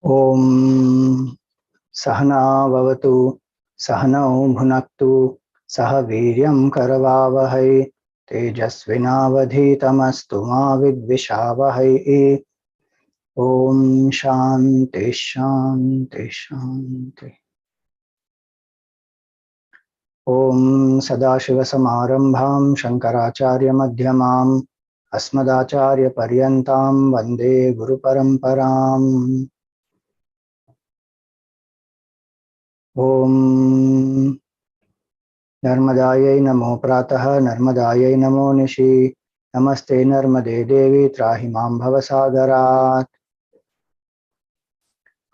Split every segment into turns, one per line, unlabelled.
Om Sahana Vavatu Sahanau Bhunaktu Saha Viryam Karavavahai Tejasvinavadhitamastu ma vidvishavahai. Om Shanti Shanti Shanti. Om Sadashiva Samarambham Shankaracharya Madhyamam Asmadacharya Paryantam Vande Guru Paramparam. Om Narmadayai Namo Pratah Narmadayai Namo Nishi Namaste Narmade Devi Trahimam Bhavasagarat.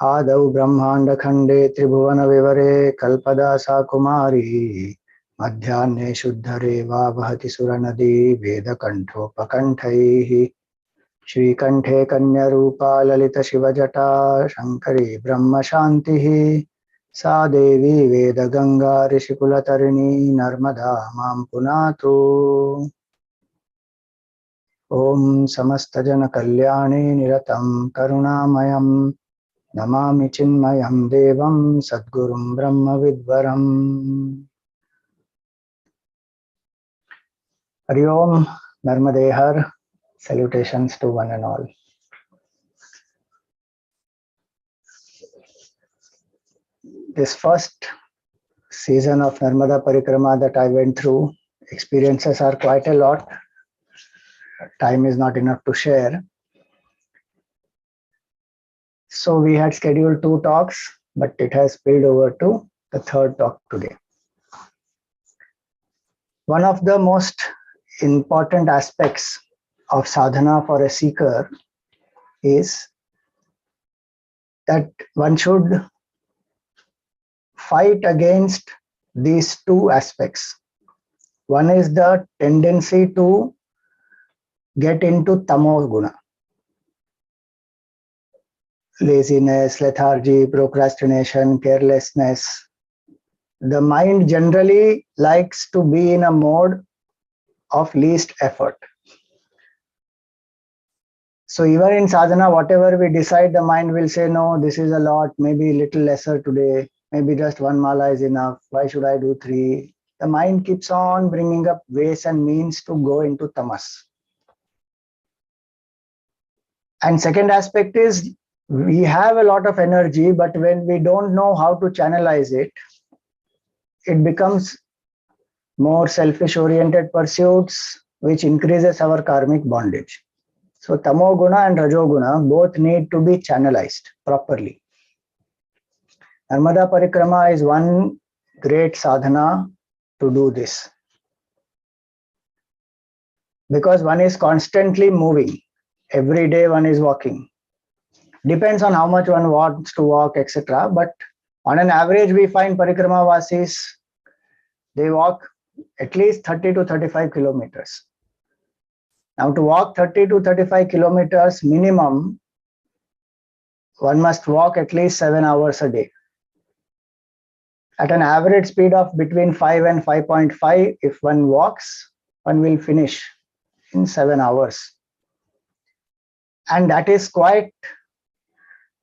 Adau Brahmanda Khande Tribhuvana Vivare Kalpadasa Kumari Madhyane Shuddhare Vavahati Suranadi Veda Kantho Pakanthaihi Shri Kanthe Kanya Rupa Lalita Shivajata Shankari Brahma Shantihi Sa Devi Veda Ganga Rishikula Tarini Narmada Mam Punatu. Om Samastajana Kalyani Niratam Karunamayam Namami Chinmayam Devam Sadgurum Brahma Vidvaram. Hari Om, Narmadehar, salutations to one and all. This first season of Narmada Parikrama that I went through, experiences are quite a lot. Time is not enough to share. So we had scheduled 2 talks, but it has spilled over to the 3rd talk today. One of the most important aspects of sadhana for a seeker is that one should fight against these 2 aspects. One is the tendency to get into tamo guna. Laziness, lethargy, procrastination, carelessness. The mind generally likes to be in a mode of least effort. So even in sadhana, whatever we decide, the mind will say, no, this is a lot, maybe a little lesser today, maybe just 1 mala is enough, why should I do 3? The mind keeps on bringing up ways and means to go into tamas. And second aspect is, we have a lot of energy, but when we don't know how to channelize it, it becomes more selfish-oriented pursuits, which increases our karmic bondage. So tamo guna and rajo guna both need to be channelized properly. Narmada Parikrama is one great sadhana to do this. Because one is constantly moving. Every day one is walking. Depends on how much one wants to walk, etc. But on an average, we find Parikrama Vasis, they walk at least 30 to 35 kilometers. Now to walk 30 to 35 kilometers minimum, one must walk at least 7 hours a day. At an average speed of between 5 and 5.5, if one walks, one will finish in 7 hours. And that is quite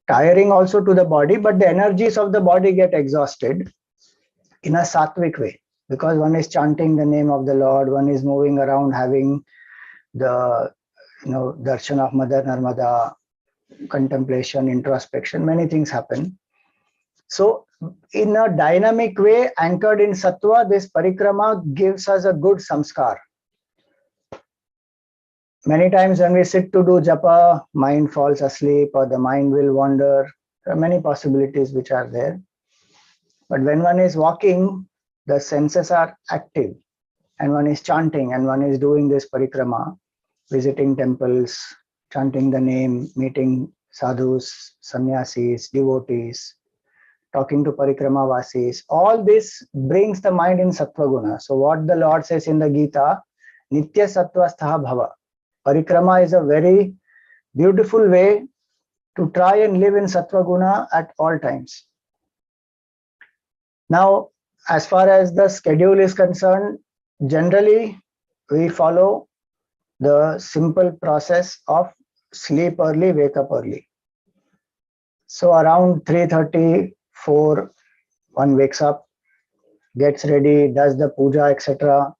tiring also to the body, but the energies of the body get exhausted in a sattvic way, because one is chanting the name of the Lord, one is moving around having the darshan of Mother Narmada, contemplation, introspection, many things happen. So in a dynamic way, anchored in sattva, this parikrama gives us a good samskar. Many times when we sit to do japa, mind falls asleep or the mind will wander. There are many possibilities which are there. But when one is walking, the senses are active and one is chanting and one is doing this parikrama, visiting temples, chanting the name, meeting sadhus, sannyasis, devotees, talking to parikrama vasis. All this brings the mind in sattva guna. So what the Lord says in the Gita, nitya sattva stha bhava. Parikrama is a very beautiful way to try and live in sattva guna at all times. Now, as far as the schedule is concerned, generally we follow the simple process of sleep early, wake up early. So around 3:30, 4, one wakes up, gets ready, does the puja, etc.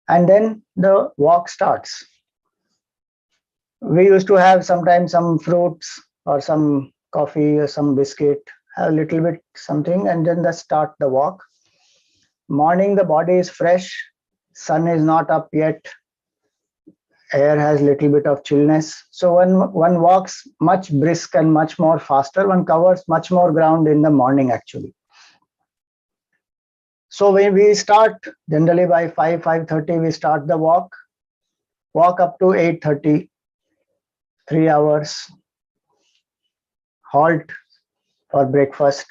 And then the walk starts. We used to have sometimes some fruits or some coffee or some biscuit, have a little bit something, and then start the walk. Morning, the body is fresh, sun is not up yet, air has little bit of chillness. So one walks much brisk and much more faster, one covers much more ground in the morning actually. So when we start, generally by 5:30, we start the walk up to 8:30, 3 hours, halt for breakfast.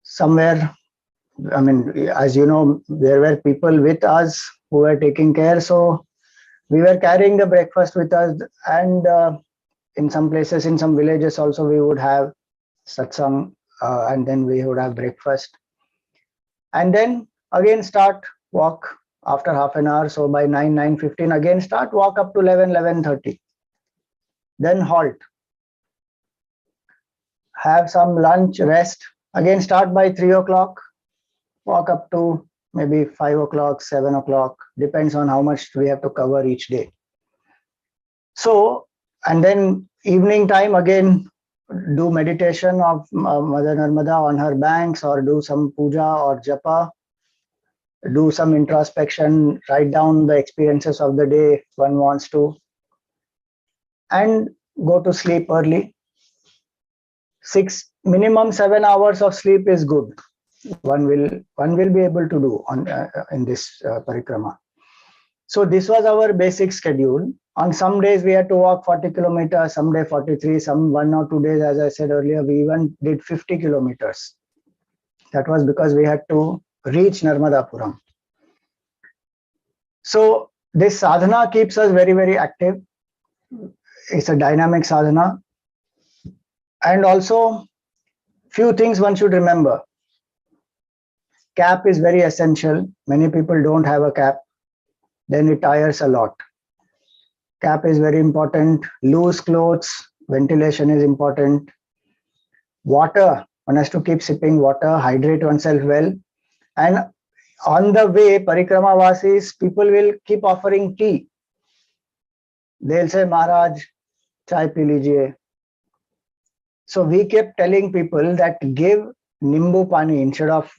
Somewhere, I mean, as you know, there were people with us who were taking care. So we were carrying the breakfast with us, and in some places, in some villages also, we would have satsang, and then we would have breakfast. And then again start walk after half an hour. So by 9:15, again start walk up to 11:30. Then halt. Have some lunch, rest. Again start by 3 o'clock. Walk up to maybe 5 o'clock, 7 o'clock. Depends on how much we have to cover each day. So, and then evening time again do meditation of Mother Narmada on her banks, or do some puja or japa. Do some introspection, write down the experiences of the day if one wants to, and go to sleep early. Minimum 7 hours of sleep is good. One will be able to do on in this parikrama. So this was our basic schedule. On some days we had to walk 40 kilometers, some day 43, some 1 or 2 days, as I said earlier, we even did 50 kilometers. That was because we had to reach Narmadapuram. So this sadhana keeps us very, very active. It's a dynamic sadhana. And also, few things one should remember. Cap is very essential. Many people don't have a cap. Then it tires a lot. Cap is very important. Loose clothes, ventilation is important. Water, one has to keep sipping water, hydrate oneself well. And on the way, Parikrama Vasis, people will keep offering tea. They'll say, Maharaj, chai pi lijiye. So we kept telling people that give nimbu pani instead of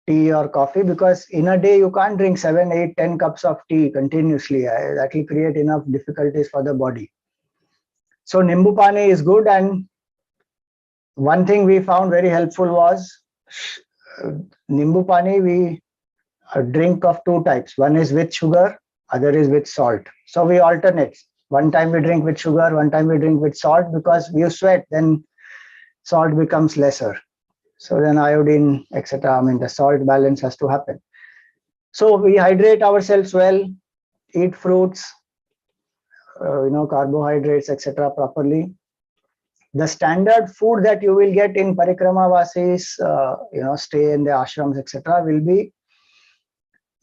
tea or coffee, because in a day you can't drink 7, 8, 10 cups of tea continuously. That will create enough difficulties for the body. So nimbu pani is good, and one thing we found very helpful was nimbu pani we drink of 2 types. One is with sugar, other is with salt. So we alternate. One time we drink with sugar, one time we drink with salt, because you sweat, then salt becomes lesser. So then iodine, etc. I mean, the salt balance has to happen. So we hydrate ourselves well, eat fruits, carbohydrates, etc. properly. The standard food that you will get in Parikrama Vasis, stay in the ashrams, etc. will be,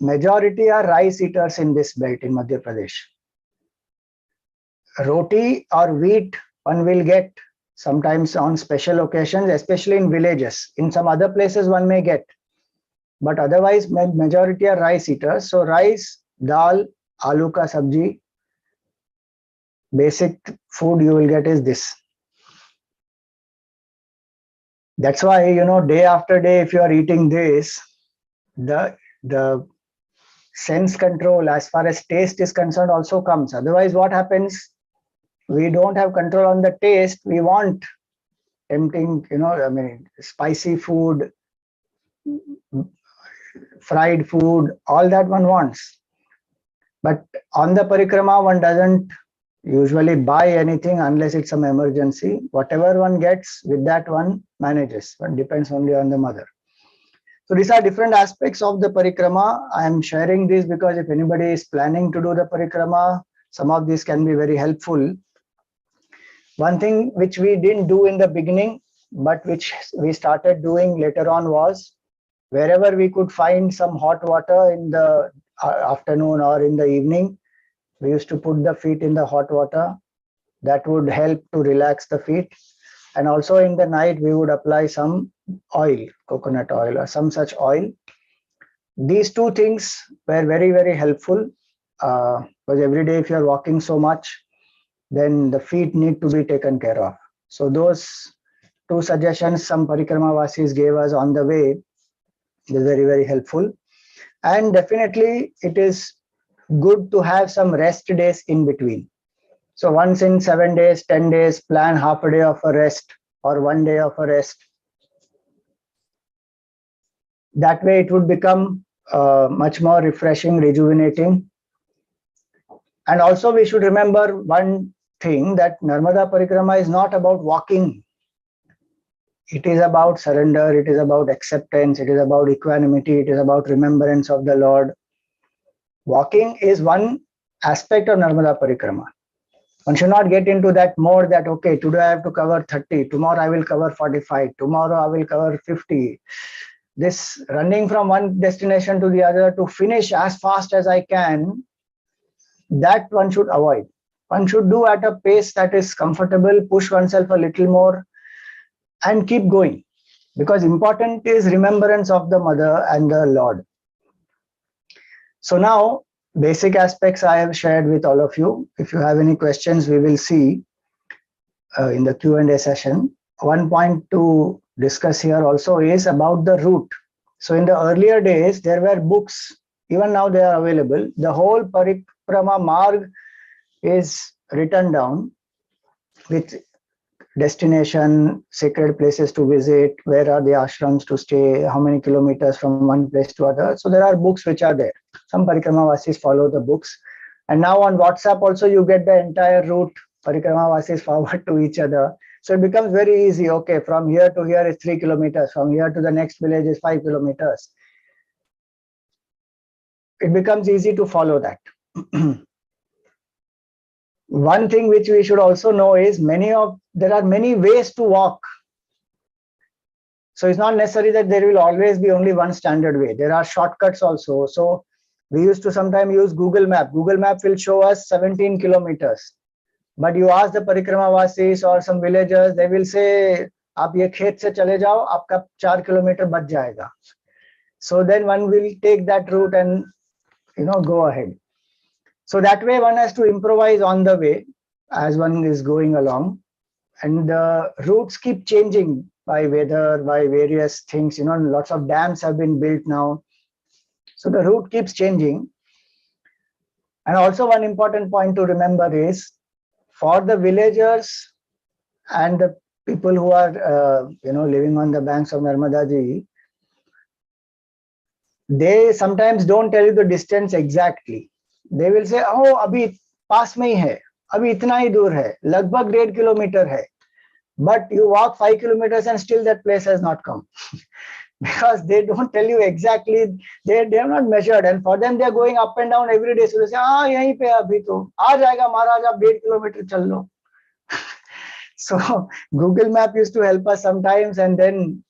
majority are rice eaters in this belt in Madhya Pradesh. Roti or wheat one will get sometimes on special occasions, especially in villages. In some other places one may get, but otherwise majority are rice eaters. So rice, dal, aloo ka sabji, basic food you will get is this. That's why, day after day, if you are eating this, the sense control as far as taste is concerned also comes. Otherwise, what happens? We don't have control on the taste. We want tempting, spicy food, fried food, all that one wants. But on the parikrama, one doesn't usually buy anything unless it's some emergency. Whatever one gets, with that one manages. One depends only on the mother. So these are different aspects of the parikrama. I am sharing this because if anybody is planning to do the parikrama, some of these can be very helpful. One thing which we didn't do in the beginning, but which we started doing later on, was wherever we could find some hot water in the afternoon or in the evening, we used to put the feet in the hot water. That would help to relax the feet. And also in the night, we would apply some oil, coconut oil or some such oil. These two things were very, very helpful because every day if you're walking so much, then the feet need to be taken care of. So those two suggestions some Parikrama Vasis gave us on the way is very, very helpful. And definitely it is good to have some rest days in between. So once in 7 days, 10 days, plan half a day of a rest or 1 day of a rest. That way it would become much more refreshing, rejuvenating. And also we should remember one thing, that Narmada Parikrama is not about walking. It is about surrender, it is about acceptance, it is about equanimity, it is about remembrance of the Lord. Walking is one aspect of Narmada Parikrama. One should not get into that mode that, okay, today I have to cover 30, tomorrow I will cover 45, tomorrow I will cover 50. This running from one destination to the other to finish as fast as I can, that one should avoid. One should do at a pace that is comfortable, push oneself a little more and keep going. Because important is remembrance of the Mother and the Lord. So now, basic aspects I have shared with all of you. If you have any questions, we will see in the Q&A session. One point to discuss here also is about the route. So in the earlier days, there were books. Even now they are available. The whole Parikrama Marg is written down with destination, sacred places to visit, where are the ashrams to stay, how many kilometers from one place to other. So there are books which are there. Some Parikrama Vasis follow the books. And now on WhatsApp also you get the entire route. Parikrama Vasis forward to each other. So it becomes very easy. Okay, from here to here is 3 kilometers. From here to the next village is 5 kilometers. It becomes easy to follow that. One thing which we should also know is there are many ways to walk. So it's not necessary that there will always be only one standard way. There are shortcuts also. So we used to sometimes use Google Map. Google Map will show us 17 kilometers. But you ask the Parikrama Vasis or some villagers, they will say, "Aap ye khet se chale jao, aapka 4 kilometer bach jayega." So then one will take that route and go ahead. So that way one has to improvise on the way as one is going along. And the routes keep changing by weather, by various things. Lots of dams have been built now. So the route keeps changing. And also one important point to remember is, for the villagers and the people who are living on the banks of Narmada Ji, they sometimes don't tell you the distance exactly. They will say, oh, abhi paas mein hi hai, abhi itna hi dur hai, lagbhag 1.5 kilometer hai. But you walk 5 kilometers and still that place has not come. Because they don't tell you exactly, they have not measured, and for them they are going up and down every day. So they say, yahi pe abhi to aa jayega Maharaj, aap 1.5 kilometer chal lo. So Google Map used to help us sometimes, and then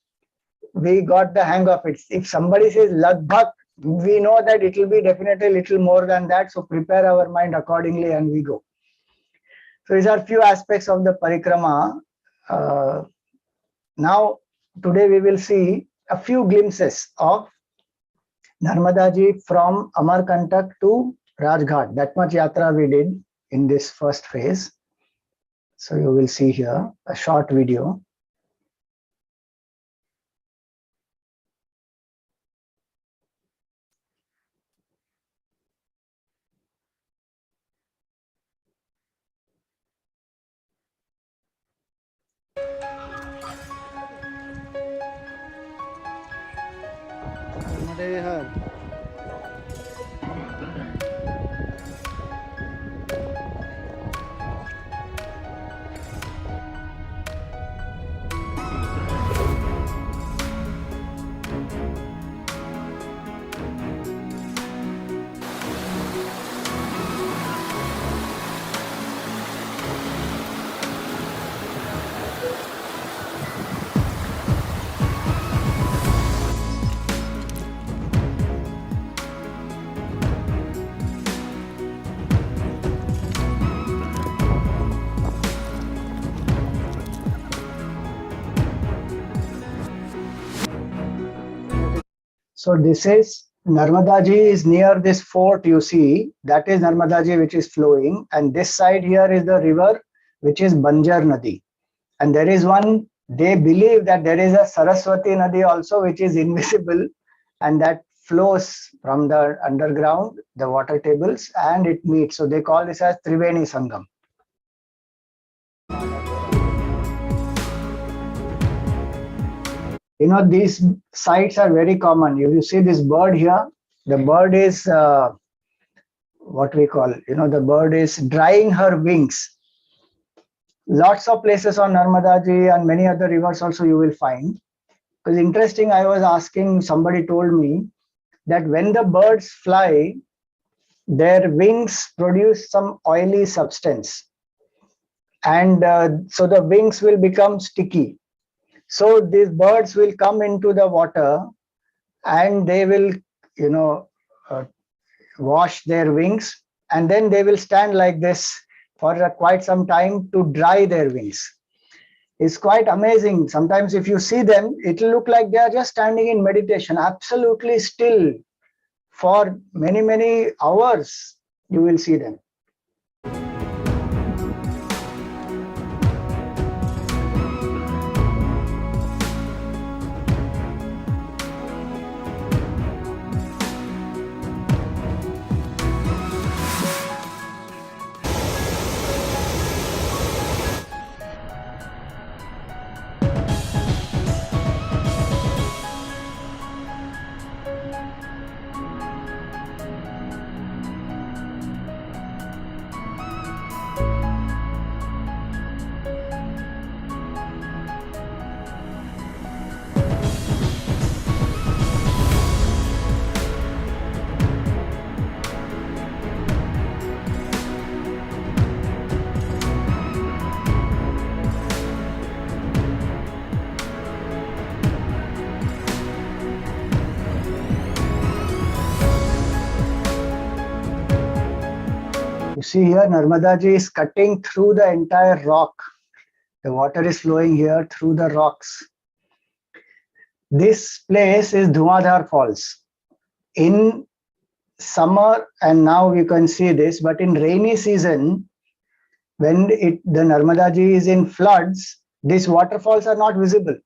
we got the hang of it. If somebody says lagbhag, we know that it will be definitely a little more than that. So prepare our mind accordingly and we go. So these are few aspects of the Parikrama. Now, today we will see a few glimpses of Narmada Ji from Amarkantak to Rajghat. That much yatra we did in this first phase. So you will see here a short video. So this is Narmada Ji is near this fort you see. That is Narmada Ji which is flowing. And this side here is the river which is Banjar Nadi. And there is one, they believe that there is a Saraswati Nadi also which is invisible and that flows from the underground, the water tables, and it meets. So they call this as Triveni Sangam. You know, these sites are very common. You see this bird here, the bird is what we call, the bird is drying her wings. Lots of places on Narmada Ji and many other rivers also you will find. Because interesting, I was asking, somebody told me that when the birds fly, their wings produce some oily substance. And so the wings will become sticky. So these birds will come into the water and they will, wash their wings, and then they will stand like this for quite some time to dry their wings. It's quite amazing. Sometimes if you see them, it will look like they are just standing in meditation, absolutely still. For many, many hours, you will see them. See here, Narmada Ji is cutting through the entire rock. The water is flowing here through the rocks. This place is Dhumadhar Falls. In summer, and now you can see this, but in rainy season, when the Narmada Ji is in floods, these waterfalls are not visible.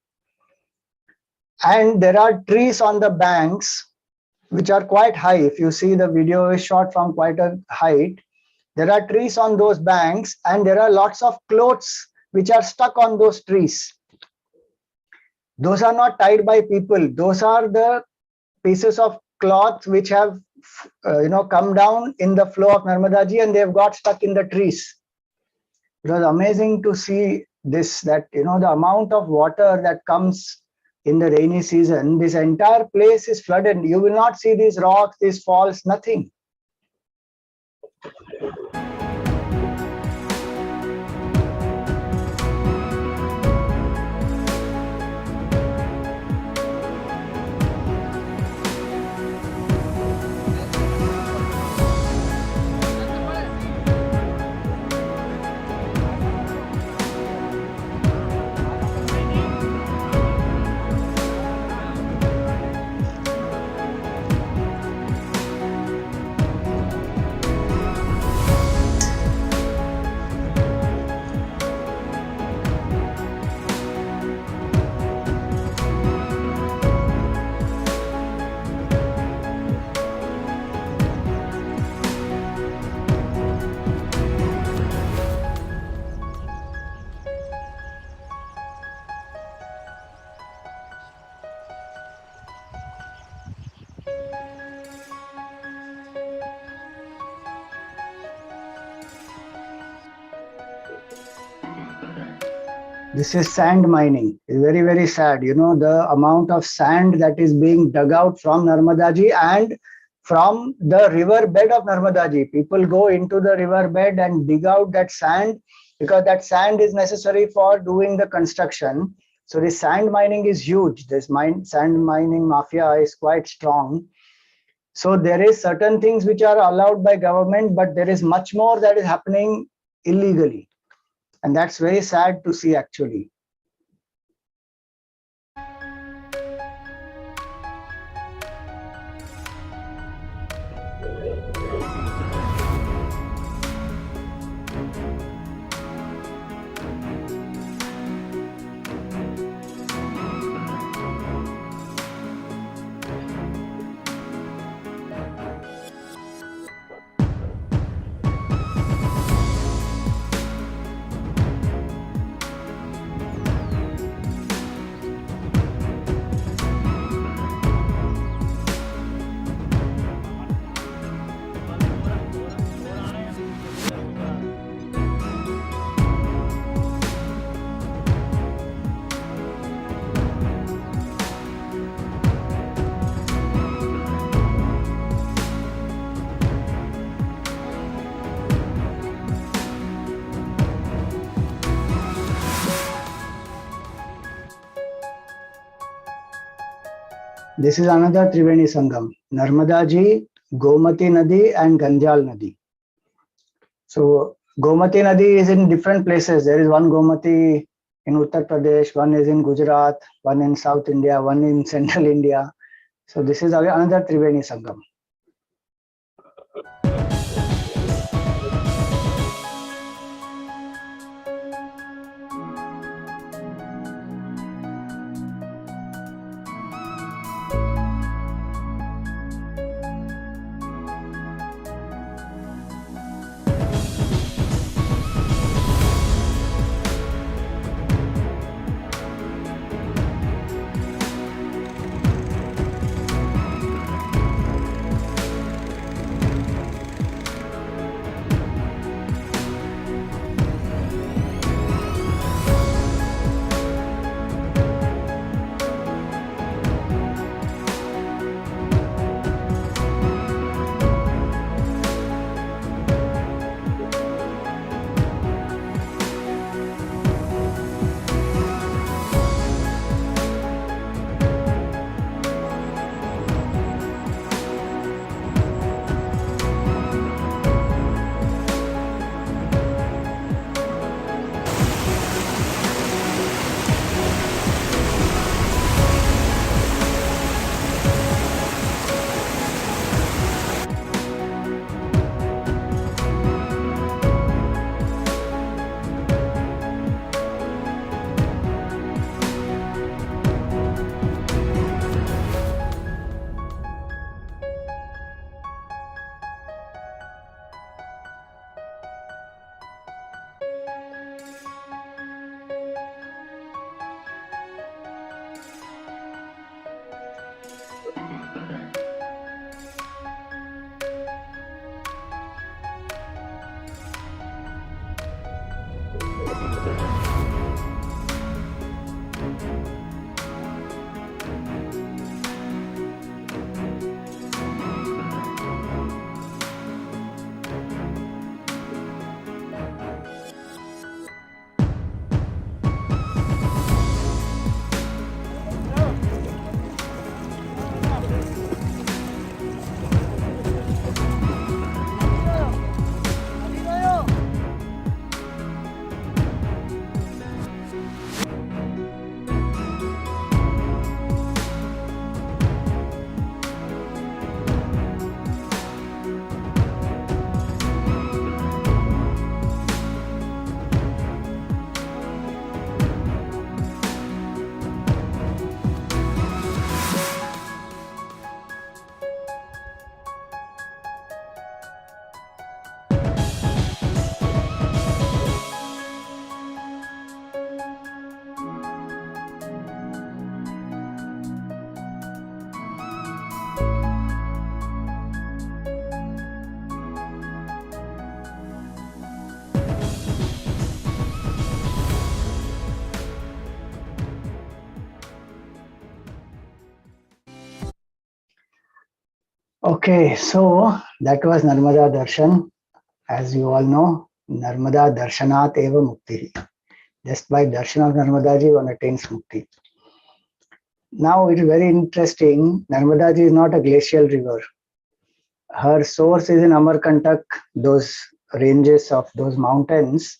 And there are trees on the banks which are quite high. If you see, the video is shot from quite a height. There are trees on those banks and there are lots of clothes which are stuck on those trees. Those are not tied by people. Those are the pieces of cloth which have come down in the flow of Narmada Ji and they have got stuck in the trees. It was amazing to see this, that the amount of water that comes in the rainy season, this entire place is flooded. You will not see these rocks, these falls, nothing. This is sand mining. It's very, very sad. The amount of sand that is being dug out from Narmada Ji and from the river bed of Narmada Ji. People go into the river bed and dig out that sand because that sand is necessary for doing the construction. So this sand mining is huge. This sand mining mafia is quite strong. So there is certain things which are allowed by government, but there is much more that is happening illegally. And that's very sad to see actually. This is another Triveni Sangam. Narmada Ji, Gomati Nadi and Ganjal Nadi. So Gomati Nadi is in different places. There is one Gomati in Uttar Pradesh, one is in Gujarat, one in South India, one in Central India. So this is another Triveni Sangam. Okay, so that was Narmada Darshan. As you all know, Narmada Darshanat eva mukti. Just by darshan of Narmada ji, one attains mukti. Now it is very interesting. Narmada ji is not a glacial river. Her source is in Amarkantak, those ranges of those mountains.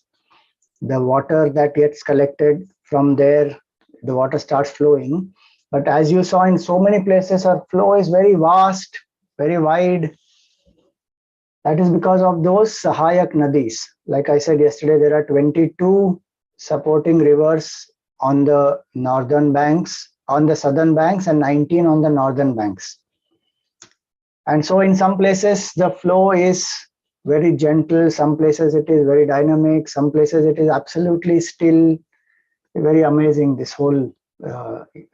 The water that gets collected from there, the water starts flowing. But as you saw in so many places, her flow is very vast, very wide. That is because of those Sahayak Nadis. Like I said yesterday, there are 22 supporting rivers on the northern banks, on the southern banks, and 19 on the northern banks. And so in some places, the flow is very gentle. Some places it is very dynamic. Some places it is absolutely still. Very amazing. This whole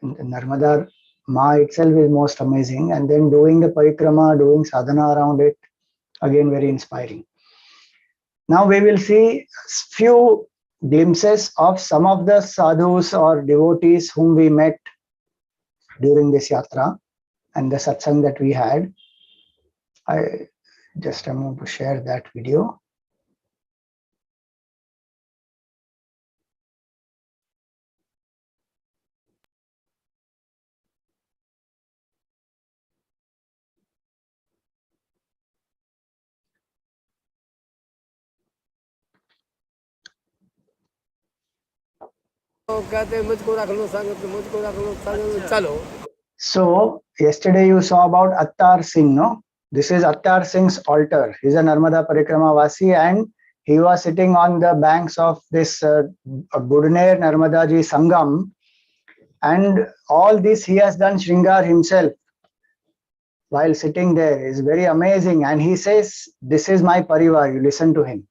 Narmada Ma itself is most amazing. And then doing the parikrama, doing sadhana around it, again, very inspiring. Now we will see few glimpses of some of the sadhus or devotees whom we met during this yatra and the satsang that we had. I'm going to share that video. So yesterday you saw about Attar Singh, no? This is Attar Singh's altar. He's a Narmada Parikrama Vasi, and he was sitting on the banks of this Budner Narmada Ji Sangam, and all this he has done Shringar himself while sitting there. Is very amazing, and he says, "This is my parivar." You listen to him.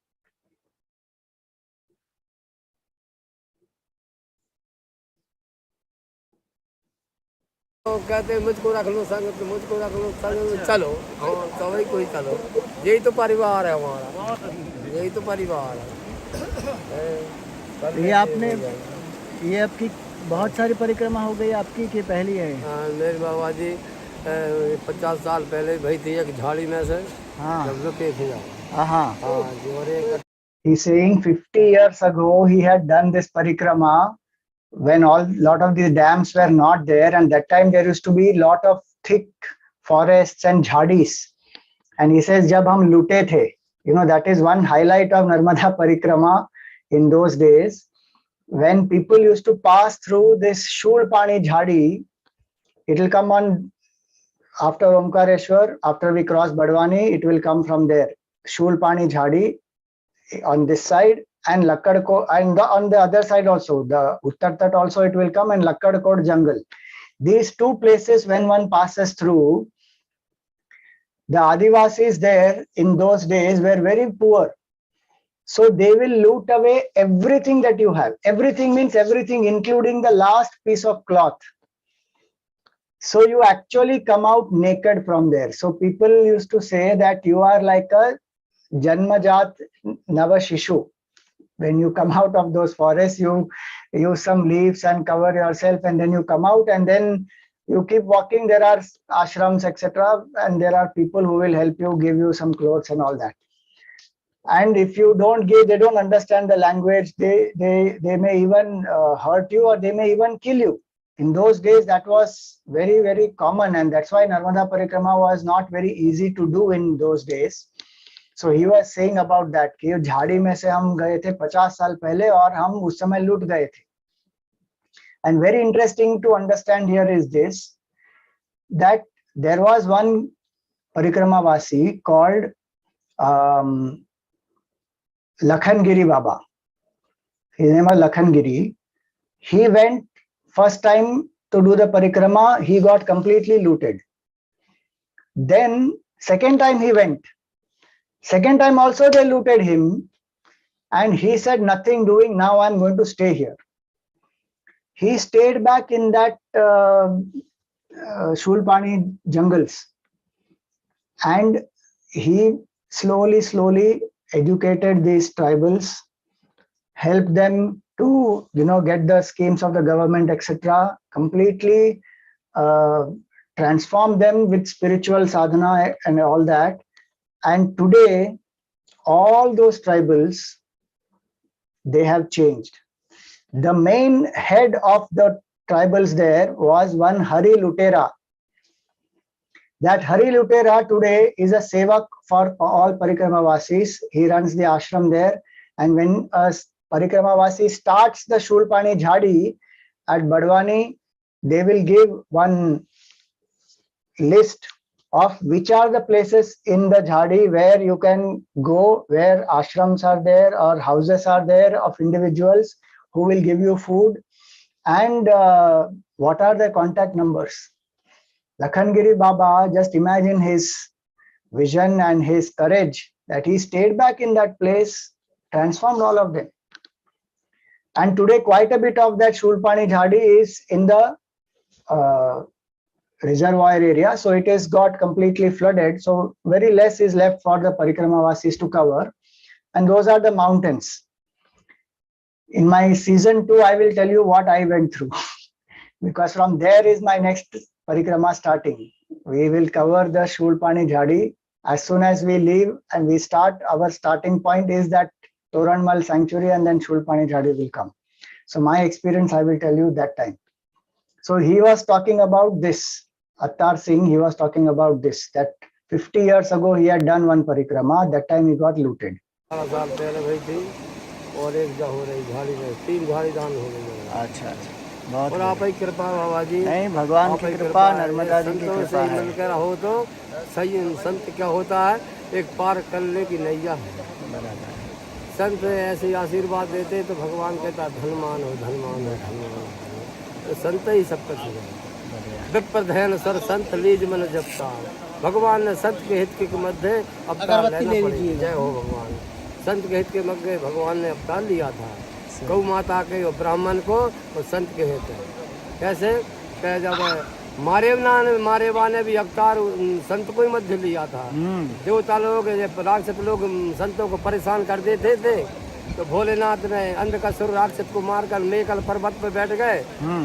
कहते मुझको रख लो संग, मुझको रख लो संग, चलो सभी कोई चलो, यही तो परिवार है हमारा, यही तो परिवार है।
ये आपने, ये आपकी बहुत सारी परिक्रमा हो गई आपकी कि पहली है?
हाँ, मेरे बाबा जी 50 साल पहले भाई थी एक झाड़ी में से, जब लोग के थे।
He's saying 50 years ago he had done this parikrama when lot of these dams were not there, and that time there used to be lot of thick forests and jhadis. And he says, "Jab hum lute the," you know, that is one highlight of Narmada Parikrama in those days. When people used to pass through this Shul Pani Jhadi, it will come on after Omkareshwar, after we cross Badwani, it will come from there. Shul Pani Jhadi on this side, and Lakkadkot, and on the other side also, the Uttar Tat also it will come, and Lakkadkot jungle. These two places, when one passes through, the Adivasis there in those days were very poor. So they will loot away everything that you have. Everything means everything, including the last piece of cloth. So you actually come out naked from there. So people used to say that you are like a Janmajat Navashishu. When you come out of those forests, you use some leaves and cover yourself, and then you come out, and then you keep walking. There are ashrams, etc., and there are people who will help you, give you some clothes and all that. And if you don't give, they don't understand the language, they may even hurt you, or they may even kill you. In those days, that was very, very common, and that's why Narmada Parikrama was not very easy to do in those days. So he was saying about that कि झाड़ी में से हम गए थे 50 साल पहले और हम उस समय लूट गए थे. And very interesting to understand here is this, that there was one Parikrama Vasi called Lakhangiri Baba. His name was Lakhangiri. He went first time to do the Parikrama, he got completely looted. Then second time he went. Second time also they looted him, and he said, "Nothing doing, now I'm going to stay here." He stayed back in that Shulpani jungles, and he slowly educated these tribals, helped them to get the schemes of the government, etc., completely transform them with spiritual sadhana and all that. And today, all those tribals, they have changed. The main head of the tribals there was one Hari Lutera. That Hari Lutera today is a sevak for all Parikrama-vasis. He runs the ashram there. And when a Parikrama-vasi starts the Shulpani Jhadi at Badwani, they will give one list of which are the places in the Jhadi where you can go, where ashrams are there or houses are there of individuals who will give you food, and what are the contact numbers. Lakhangiri Baba, just imagine his vision and his courage that he stayed back in that place, transformed all of them. And today quite a bit of that Shulpani Jhadi is in the reservoir area, so it has got completely flooded, so very less is left for the Parikrama-vasis to cover, and those are the mountains. In my season 2, I will tell you what I went through because from there is my next Parikrama starting. We will cover the Shulpani Jhadi as soon as we leave, and we start. Our starting point is that Toranmal sanctuary, and then Shulpani Jhadi will come. So my experience I will tell you that time. So he was talking about this, Attar Singh, he was talking about this, that 50 years ago he had done one Parikrama, that time he got looted.
और एक जा हो रही झाड़ी में, 3 झाड़ी दान हो गई।
अच्छा अच्छा, बहुत
और आप ही कृपा बाबा जी,
नहीं, भगवान
आप
की
ही
कृपा,
है।
नर्मदा जी की
संतों
कृपा
से ही
है।
मिलकर हो तो सही। संत क्या होता है, एक पार करने की नैया है।
बराबर।
संत ऐसे आशीर्वाद देते तो भगवान कहता धनमान हो, धनमान हो, धनमान हो। तो संत ही सब कुछ है। विप्र ध्यान सर संत लीज मन जपता। भगवान ने संत के हित के मध्य अवतार लेना पड़ेगा। जय हो भगवान। संत के हित के मध्य भगवान ने अवतार लिया था, गौ माता के और ब्राह्मण को और संत के हित है। कैसे कह, जब मारेवा ने भी अवतार संत को ही मध्य लिया था। देवता लोग, राक्षस लोग संतों को परेशान कर देते थे, तो भोलेनाथ ने अंधकासुर राक्षस को मारकर मेकल पर्वत पर बैठ गए।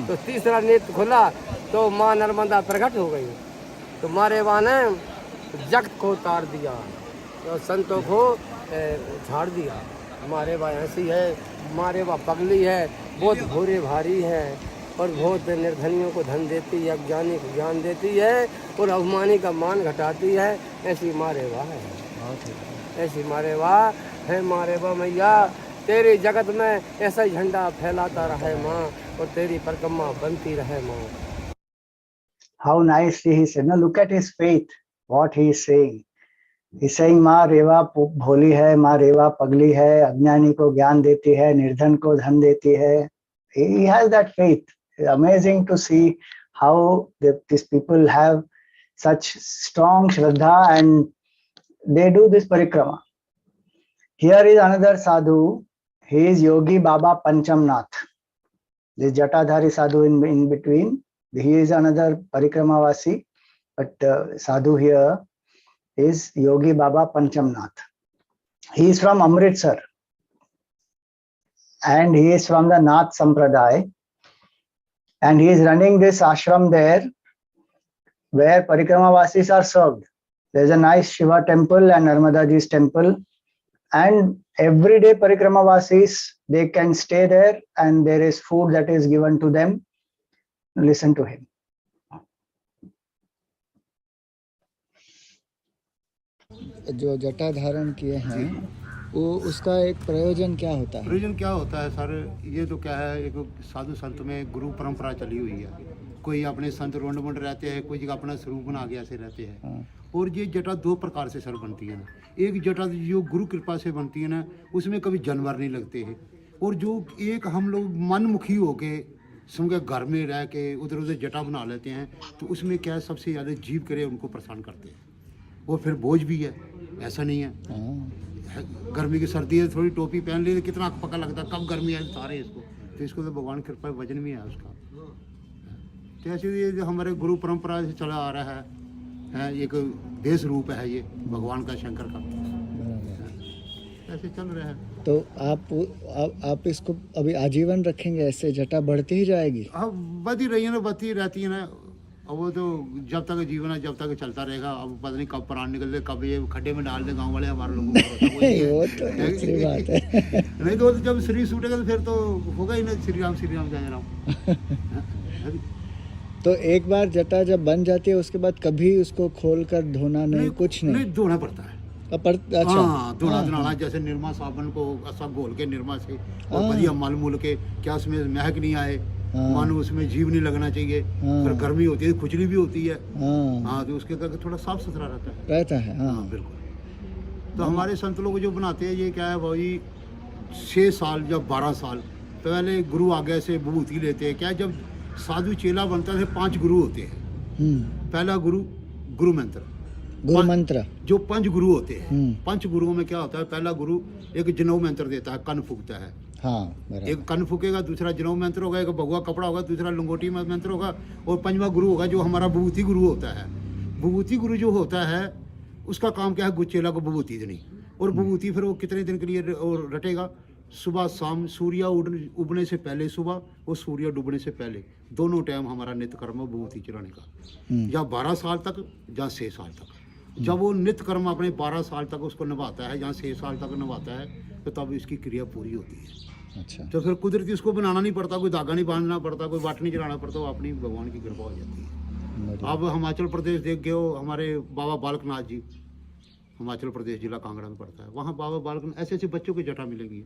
तो तीसरा नेत्र खुला तो माँ नर्मदा प्रकट हो गई। तो मारेवा ने जगत को उतार दिया, तो संतों को झाड़ दिया। मारेवा ऐसी है, मारेवा पगली है, बहुत भोरे भारी है और बहुत निर्धनियों को धन देती है, अज्ञानी को ज्ञान देती है और अभिमानी का मान घटाती है। ऐसी मारेवा है, ऐसी मारेवा है। मारेवा मैया तेरे जगत में ऐसा ही झंडा फैलाता रहे माँ, और तेरी परिक्रमा बनती रहे माँ।
How nicely he said. Now look at his faith, what he is saying. He's saying माँ रेवा भोली है, माँ रेवा पगली है, अज्ञानी को ज्ञान देती है, निर्धन को धन देती है. He has that faith. It's amazing to see how these people have such strong shraddha and they do this parikrama. Here is another sadhu. He is Yogi Baba Panchamnath. This Jatadhari sadhu in between. He is another parikramavasi, but sadhu here is Yogi Baba Panchamnath. He is from Amritsar and he is from the Nath Sampradaya, and he is running this ashram there where parikramavasis are served. There is a nice Shiva temple and Narmada Ji's temple, and everyday parikramavasis, they can stay there and there is food that is given to them. Listen to him.
जो जटा धारण किए हैं वो उसका एक प्रयोजन क्या होता है?
प्रयोजन क्या होता है सर, ये तो क्या है, एक साधु संत में गुरु परंपरा चली हुई है। कोई अपने संत रोंड मंड रहते हैं, कोई जगह अपना स्वरूप बना के ऐसे रहते हैं। और ये जटा 2 प्रकार से सर बनती है ना। एक जटा जो गुरु कृपा से बनती है ना, उसमें कभी जानवर नहीं लगते हैं। और जो एक हम लोग मनमुखी होके समझे घर में रह के उधर उधर जटा बना लेते हैं, तो उसमें क्या है, सबसे ज़्यादा जीव करे उनको परेशान करते हैं। और फिर बोझ भी है, ऐसा नहीं है। गर्मी की सर्दी है, थोड़ी टोपी पहन ली, कितना पका लगता है, कब गर्मी है उतारे इसको। तो इसको तो भगवान कृपा वजन में है उसका। तो ऐसे ये जो हमारे गुरु परंपरा से चला आ रहा है, एक देश रूप है ये भगवान का, शंकर का, ऐसे चल रहा है।
तो आप इसको अभी आजीवन रखेंगे, ऐसे जटा बढ़ती ही जाएगी?
अब बढ़ती रही है ना, बढ़ती रहती है ना। अब वो तो जब तक जीवन है जब तक चलता रहेगा। अब पता नहीं कब प्राण निकल दे, कब ये खड्डे में डाल दे गांव वाले हमारे लोगों को।
वो तो दूसरी बात है।
नहीं तो जब शरीर छूटेगा तो फिर तो होगा ही ना, श्री राम जय राम।
तो एक बार जटा जब बन जाती है उसके बाद कभी उसको खोल कर धोना नहीं, कुछ नहीं?
नहीं, धोना पड़ता है।
अच्छा,
हाँ, धोना जैसे निरमा साबुन को सब घोल के निरमा से और बढ़िया मल मूल के, क्या उसमें महक नहीं आए, मानो उसमें जीव नहीं लगना चाहिए। फिर गर्मी होती है, खुजली भी होती है। हाँ, तो उसके करके थोड़ा साफ सुथरा रहता है। हाँ, बिल्कुल। तो हमारे संत लोग जो बनाते हैं, ये क्या है भाई, 6 साल या 12 साल पहले गुरु आगे से विभूति लेते हैं। क्या जब साधु चेला बनता है, 5 गुरु होते हैं। पहला गुरु मंत्र, जो 5 गुरु होते हैं। 5 गुरुओं में क्या होता है, पहला गुरु एक जनेऊ मंत्र देता है, कन फूकता है। हाँ, एक कन फूकेगा, दूसरा जनेऊ मंत्र होगा, एक भगवा कपड़ा होगा, दूसरा लंगोटी मंत्र होगा, और 5वां गुरु होगा जो हमारा विभूति गुरु होता है। विभूति गुरु जो होता है उसका काम क्या है, गुचेला को विभूति देनी। और विभूति फिर वो कितने दिन के लिए और रटेगा, सुबह शाम, सूर्य उगने से पहले सुबह और सूर्य डूबने से पहले, दोनों टाइम हमारा नित्य कर्म विभूति चढ़ाने का। या 12 साल तक या 6 साल तक। जब वो नित्य कर्म अपने 12 साल तक उसको निभाता है या 6 साल तक निभाता है, तो तब इसकी क्रिया पूरी होती है। अच्छा। तो फिर कुदरती उसको बनाना नहीं पड़ता, कोई धागा नहीं बांधना पड़ता, कोई वाट नहीं चढ़ाना पड़ता, वो अपनी भगवान की कृपा हो जाती है। अब हिमाचल प्रदेश देख गए हो, हमारे बाबा बालकनाथ जी, हिमाचल प्रदेश जिला कांगड़ा में पड़ता है, वहाँ बाबा बालकनाथ ऐसे बच्चों की जटा मिलेगी।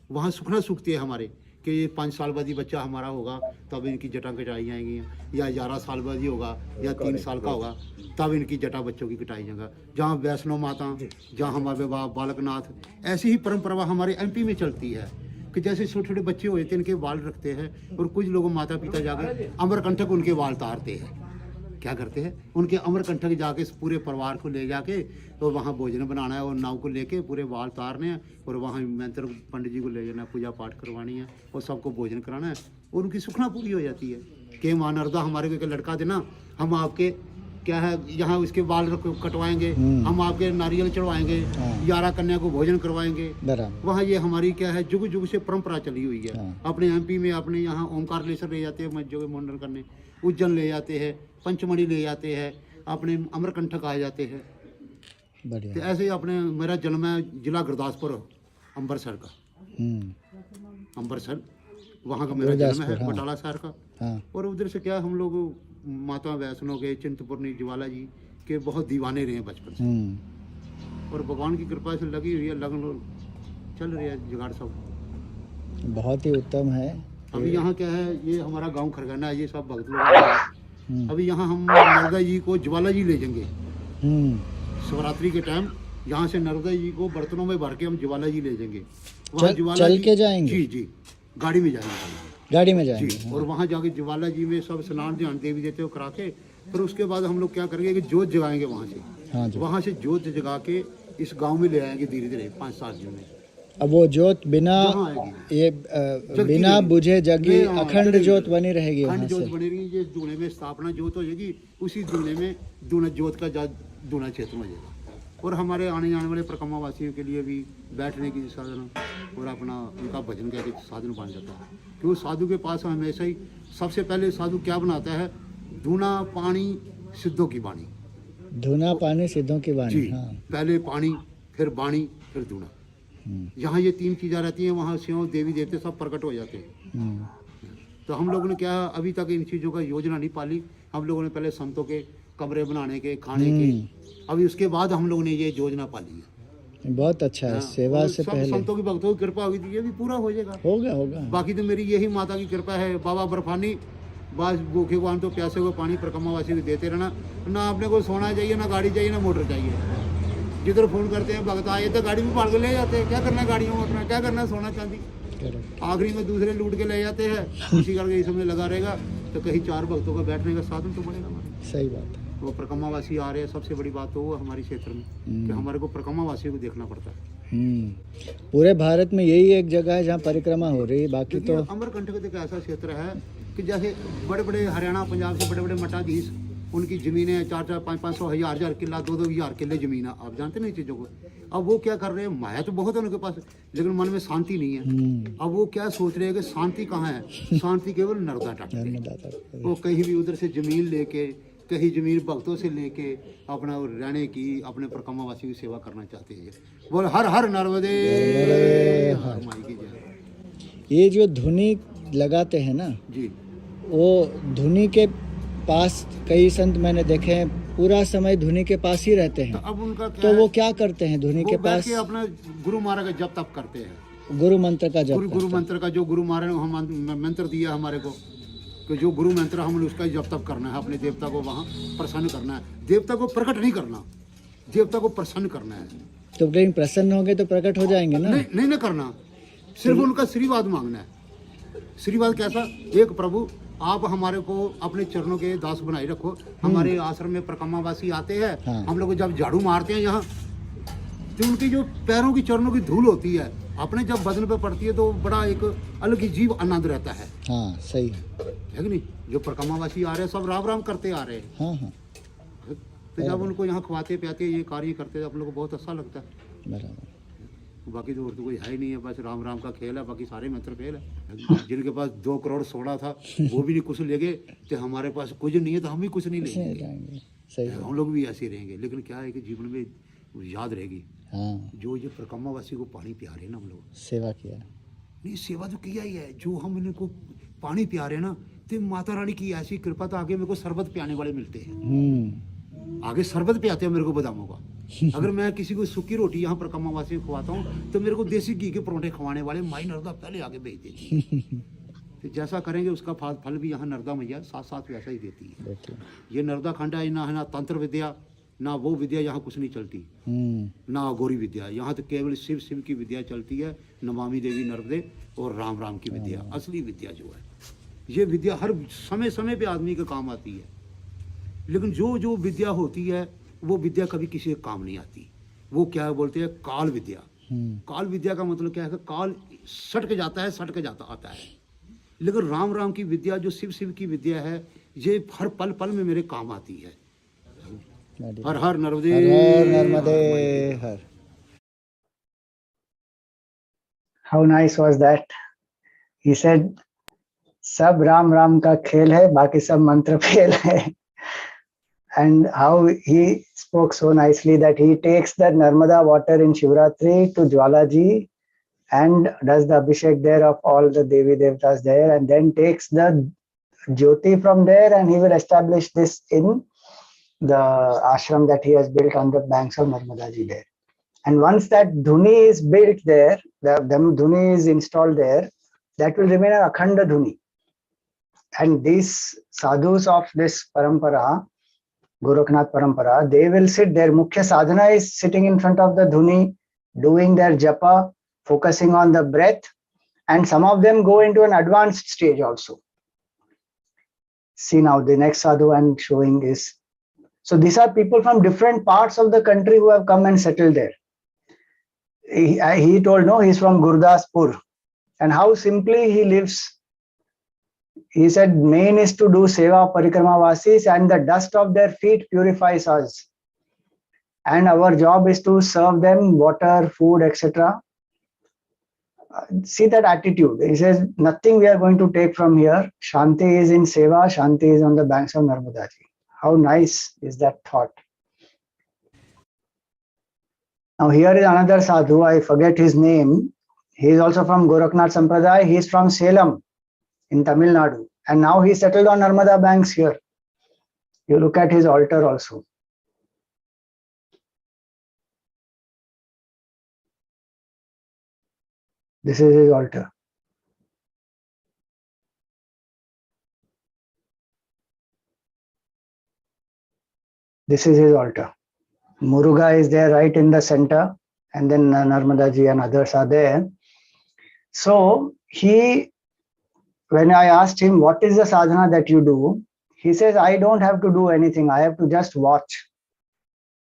वहाँ सुखना सूखते हैं हमारे कि ये 5 साल बाद ही बच्चा हमारा होगा तब इनकी जटा कटाई जाएंगी, या 11 साल बाद ही होगा, या 3 साल का होगा तब इनकी जटा बच्चों की कटाई जाएगा। जहाँ वैष्णो माता, जहाँ हमारे बालकनाथ, ऐसी ही परंपरा हमारे MP में चलती है कि जैसे छोटे छोटे बच्चे होते हैं इनके बाल रखते हैं, और कुछ लोग माता पिता जाकर अमरकंटक उनके बाल तारते हैं। क्या करते हैं, उनके अमरकंटक जाके पूरे परिवार को ले जाके तो वहाँ भोजन बनाना है, और नाव को लेके पूरे बाल तारने हैं, और वहाँ मंत्र पंडित जी को ले जाना, पूजा पाठ करवानी है, और सबको भोजन कराना है, और उनकी सुखना पूरी हो जाती है कि माँ नर्मदा हमारे को एक लड़का देना, हम आपके क्या है यहाँ उसके बाल कटवाएंगे, हम आपके नारियल चढ़वाएंगे, 11 कन्या को भोजन करवाएंगे। वहाँ ये हमारी क्या है जुग जुग से परंपरा चली हुई है। अपने MP में अपने यहाँ ओमकारेश्वर ले जाते हैं जो मुंडन करने, उज्जैन ले जाते हैं, पंचमढ़ी ले जाते हैं, अपने अमरकंटक आ जाते हैं। तो ऐसे ही अपने मेरा जन्म है जिला गुरदासपुर अम्बरसर का, अम्बरसर वहाँ का मेरा जन्म है, बटाला शहर का। और उधर से क्या हम लोग माता वैष्णो के, चिंतपूर्णी, ज्वाला जी के बहुत दीवाने रहे हैं बचपन से, और भगवान की कृपा से लगी हुई है, लगन चल रही है जुगाड़ सब।
बहुत ही उत्तम है।
अभी यहाँ क्या है, ये हमारा गांव खरगाना है, ये सब भक्त लोग। अभी यहाँ हम नर्मदा जी को ज्वाला जी ले जाएंगे शिवरात्रि के टाइम। यहाँ से नर्मदा जी को बर्तनों में भर के हम ज्वाला जी ले जाएंगे।
चल के जाएंगे?
जी जी, गाड़ी में जाएंगे,
गाड़ी में जाएंगे
जी। और वहाँ जाके ज्वाला जी में सब स्नान ध्यान देवी देते हो करा के, फिर उसके बाद हम लोग क्या करेंगे कि जोत जगाएंगे वहाँ से। वहाँ से जोत जगा के इस गांव में ले आएंगे धीरे धीरे 5-7 दिन में।
अब वो जोत बिना ये बिना बुझे जगी अखंड जोत बनी रहेगी,
अखंड जोत बनी रहेगी। ये दूने में स्थापना जोत हो जाएगी, उसी दूने में दूना जोत का दूना क्षेत्र हो जाएगा। और हमारे आने जाने वाले परिक्रमा वासियों के लिए भी बैठने की साधन और अपना उनका भजन का एक साधन बन जाता है। क्योंकि साधु के पास हमेशा ही सबसे पहले साधु क्या बनाता है, धूना पानी सिद्धों की वाणी।
धूना पानी सिद्धों की वाणी,
पहले पानी, फिर वाणी, फिर धूना। जहाँ ये 3 चीज़ें रहती हैं वहाँ शिव देवी देवते सब प्रकट हो जाते हैं। तो हम लोगों ने क्या अभी तक इन चीज़ों का योजना नहीं पाली। हम लोगों ने पहले संतों के कमरे बनाने के, खाने के, अभी उसके बाद हम लोगों ने ये योजना पाली है।
बहुत अच्छा है। सेवा से पहले
संतों की भक्तों की कृपा हुई थी, ये भी पूरा हो जाएगा।
होगा।
बाकी तो मेरी यही माता की कृपा है। बाबा बर्फानी, बस भूखे को तो प्यासे को पानी परिक्रमावासी को देते रहना। ना आपने को सोना चाहिए, ना गाड़ी चाहिए, ना मोटर चाहिए। जिधर फोन करते हैं भगत आए तो गाड़ी में पाड़ के ले जाते हैं। क्या करना गाड़ियों में, अपना क्या करना, सोना चांदी। आखिरी में दूसरे लूट के ले जाते हैं। उसी करके इस समय लगा रहेगा तो कहीं 4 भक्तों का बैठने का साधन तो बनेगा हमारा।
सही बात है।
वो परिक्रमावासी आ रहे हैं, सबसे बड़ी बात तो वो हमारे क्षेत्र में कि हमारे को परिक्रमावासियों को देखना पड़ता है।
पूरे भारत में यही एक जगह है जहाँ परिक्रमा हो रही है, बाकी तो
अमरकंटक एक ऐसा क्षेत्र है कि जैसे बड़े बड़े हरियाणा पंजाब से बड़े बड़े मठाधीश, उनकी ज़मीनें 4-4, 500, 1000 किला, 2-2000 किले ज़मीन है। आप जानते नहीं चीज़ों को। अब वो क्या कर रहे हैं, माया तो बहुत है उनके पास, लेकिन मन में शांति नहीं है। अब वो क्या सोच रहे हैं कि शांति कहाँ है, शांति केवल नर्मदा तट पे। वो कहीं भी उधर से ज़मीन लेके, कहीं ज़मीन भक्तों से लेके अपना रहने की, अपने परिक्रमावासी की सेवा करना चाहते हैं। बोल हर हर नर्मदे, हर माई की जय।
ये जो धुनी लगाते हैं ना
जी,
वो धुनी के पास कई संत मैंने देखे हैं पूरा समय धुनी के पास ही रहते हैं।
तो अब उनका क्या
तो वो क्या करते हैं धुनी के पास?
अपना गुरु महाराज का जप तप करते हैं।
गुरु मंत्र का जप,
गुरु मंत्र का जो गुरु महाराज ने हम मंत्र दिया हमारे को कि जो गुरु मंत्र हमने उसका जप तप करना है। अपने देवता को वहाँ प्रसन्न करना है। देवता को प्रकट नहीं करना, देवता को प्रसन्न करना है।
तो कहीं प्रसन्न होंगे तो प्रकट हो जाएंगे ना?
नहीं करना, सिर्फ उनका आशीर्वाद मांगना है। आशीर्वाद कैसा, एक प्रभु आप हमारे को अपने चरणों के दास बनाए रखो। हमारे आश्रम में परिक्रमावासी आते हैं, हम लोग जब झाड़ू मारते हैं यहाँ, तो उनकी जो पैरों की चरणों की धूल होती है अपने जब बदन पे पड़ती है तो बड़ा एक अलग ही जीव आनंद रहता है।
हाँ सही
है कि नहीं। जो परिक्रमावासी आ रहे हैं सब राम राम करते आ रहे हैं।
हाँ।
तो जब उनको यहाँ खवाते पियाते ये कार्य करते हैं, आप लोग को बहुत अच्छा लगता है।
बराबर।
बाकी तो और तो कोई है ही नहीं है, बस राम राम का खेल है। बाकी सारे मंत्र फेल है। जिनके पास 2 करोड़ सोना था वो भी नहीं कुछ ले गए, तो हमारे पास कुछ नहीं है तो हम भी कुछ नहीं लेंगे।
सही,
हम लोग भी ऐसे रहेंगे। लेकिन क्या है कि जीवन में याद रहेगी।
हाँ।
जो ये परिक्रमावासी को पानी पिया रहे ना, हम लोग
सेवा किया
नहीं, सेवा तो किया ही है। जो हम इनको पानी पिया रहे ना, तो माता रानी की ऐसी कृपा, तो आगे मेरे को शरबत पियाने वाले मिलते हैं। आगे शरबत पियाते हैं मेरे को बादामों का। अगर मैं किसी को सूखी रोटी यहाँ पर कमावासी में खवाता हूँ तो मेरे को देसी घी के परोंठे खवाने वाले माई नर्मदा पहले आगे भेज देती है। तो जैसा करेंगे उसका फल भी यहाँ नर्मदा मैया साथ साथ वैसा ही देती है। ये नर्मदा खंड है ना, है ना तंत्र विद्या ना वो विद्या, यहाँ कुछ नहीं चलती, ना अघोरी विद्या, यहाँ तो केवल शिव शिव की विद्या चलती है, नमामि देवी नर्मदे और राम राम की विद्या, असली विद्या जो है। ये विद्या हर समय समय पे आदमी के काम आती है, लेकिन जो जो विद्या होती है वो विद्या कभी किसी के काम नहीं आती। वो क्या बोलते हैं काल विद्या। काल विद्या का मतलब क्या है कि काल सट के जाता है, सट के जाता आता है। लेकिन राम राम की विद्या जो शिव शिव की विद्या है, ये हर पल पल में मेरे काम आती है। हर हर नर्मदे,
हर नर्मदे हर।
How nice was that? He said, सब राम राम का खेल है, बाकी सब मंत्र फेल है. And how he spoke so nicely that he takes the Narmada water in Shivratri to Jwalaji and does the Abhishek there of all the Devi Devtas there, and then takes the Jyoti from there and he will establish this in the ashram that he has built on the banks of Narmada ji there. And once that dhuni is built there, the dhuni is installed there, that will remain an akhanda dhuni. And these sadhus of this parampara, Gorakhnath parampara, they will sit there. Mukhya sadhana is sitting in front of the dhuni, doing their japa, focusing on the breath, and some of them go into an advanced stage also. See now, the next sadhu I'm showing is, so these are people from different parts of the country who have come and settled there. He told, no, he's from Gurdaspur, and how simply he lives. He said, main is to do seva parikrama vasis, and the dust of their feet purifies us. And our job is to serve them water, food, etc. See that attitude. He says, nothing we are going to take from here. Shanti is in seva, Shanti is on the banks of Narmada ji. How nice is that thought? Now here is another sadhu, I forget his name. He is also from Gorakhnath Sampradaya. He is from Salem in Tamil Nadu. And now he settled on Narmada banks here. You look at his altar also. This is his altar. This is his altar. Muruga is there right in the center, and then Narmada ji and others are there. So when I asked him, what is the sadhana that you do? He says, I don't have to do anything. I have to just watch.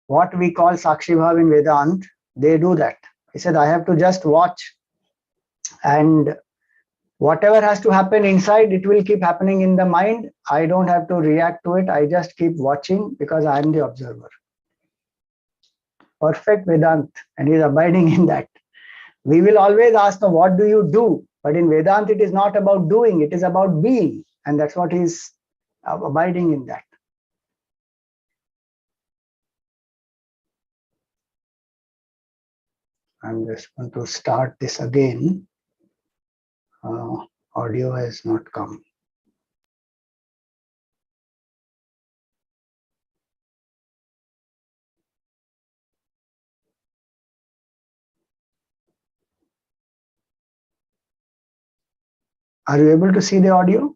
What we call Sakshi Bhav in Vedant, they do that. He said, I have to just watch, and whatever has to happen inside, it will keep happening in the mind. I don't have to react to it. I just keep watching because I am the observer. Perfect Vedant, and he is abiding in that. We will always ask, what do you do? But in Vedant, it is not about doing, it is about being. And that's what he is abiding in that. I'm just going to start this again. Audio has not come. Are you able to see the audio?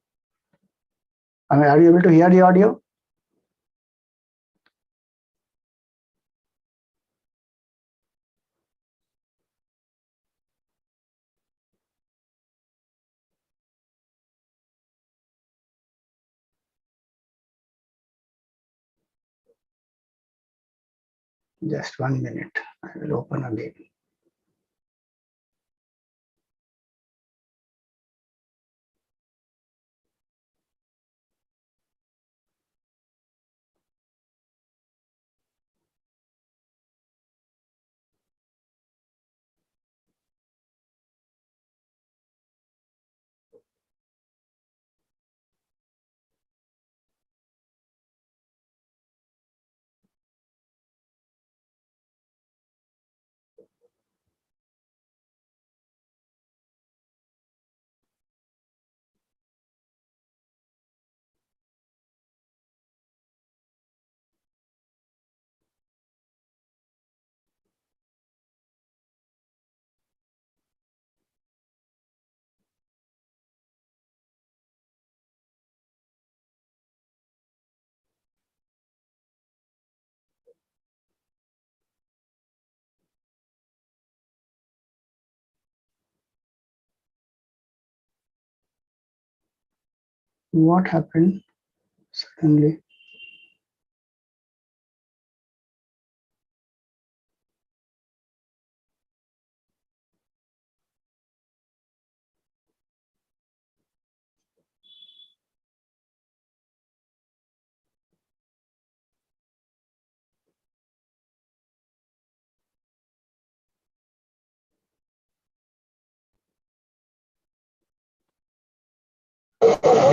I mean, are you able to hear the audio? Just 1 minute. I will open again. What happened suddenly?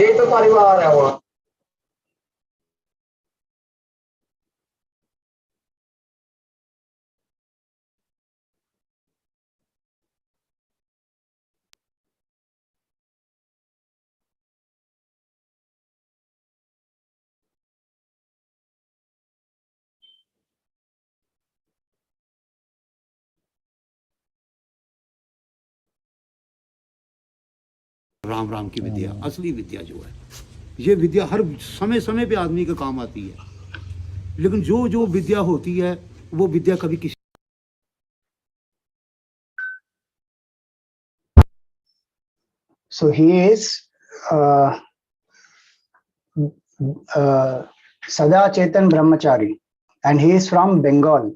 ये तो परिवार है वो।
राम राम की विद्या, असली विद्या जो है, ये विद्या हर समय समय पे आदमी के काम आती है, लेकिन जो जो विद्या होती है वो विद्या कभी किसी
So he is Sada Chetan Brahmachari, and he is from Bengal,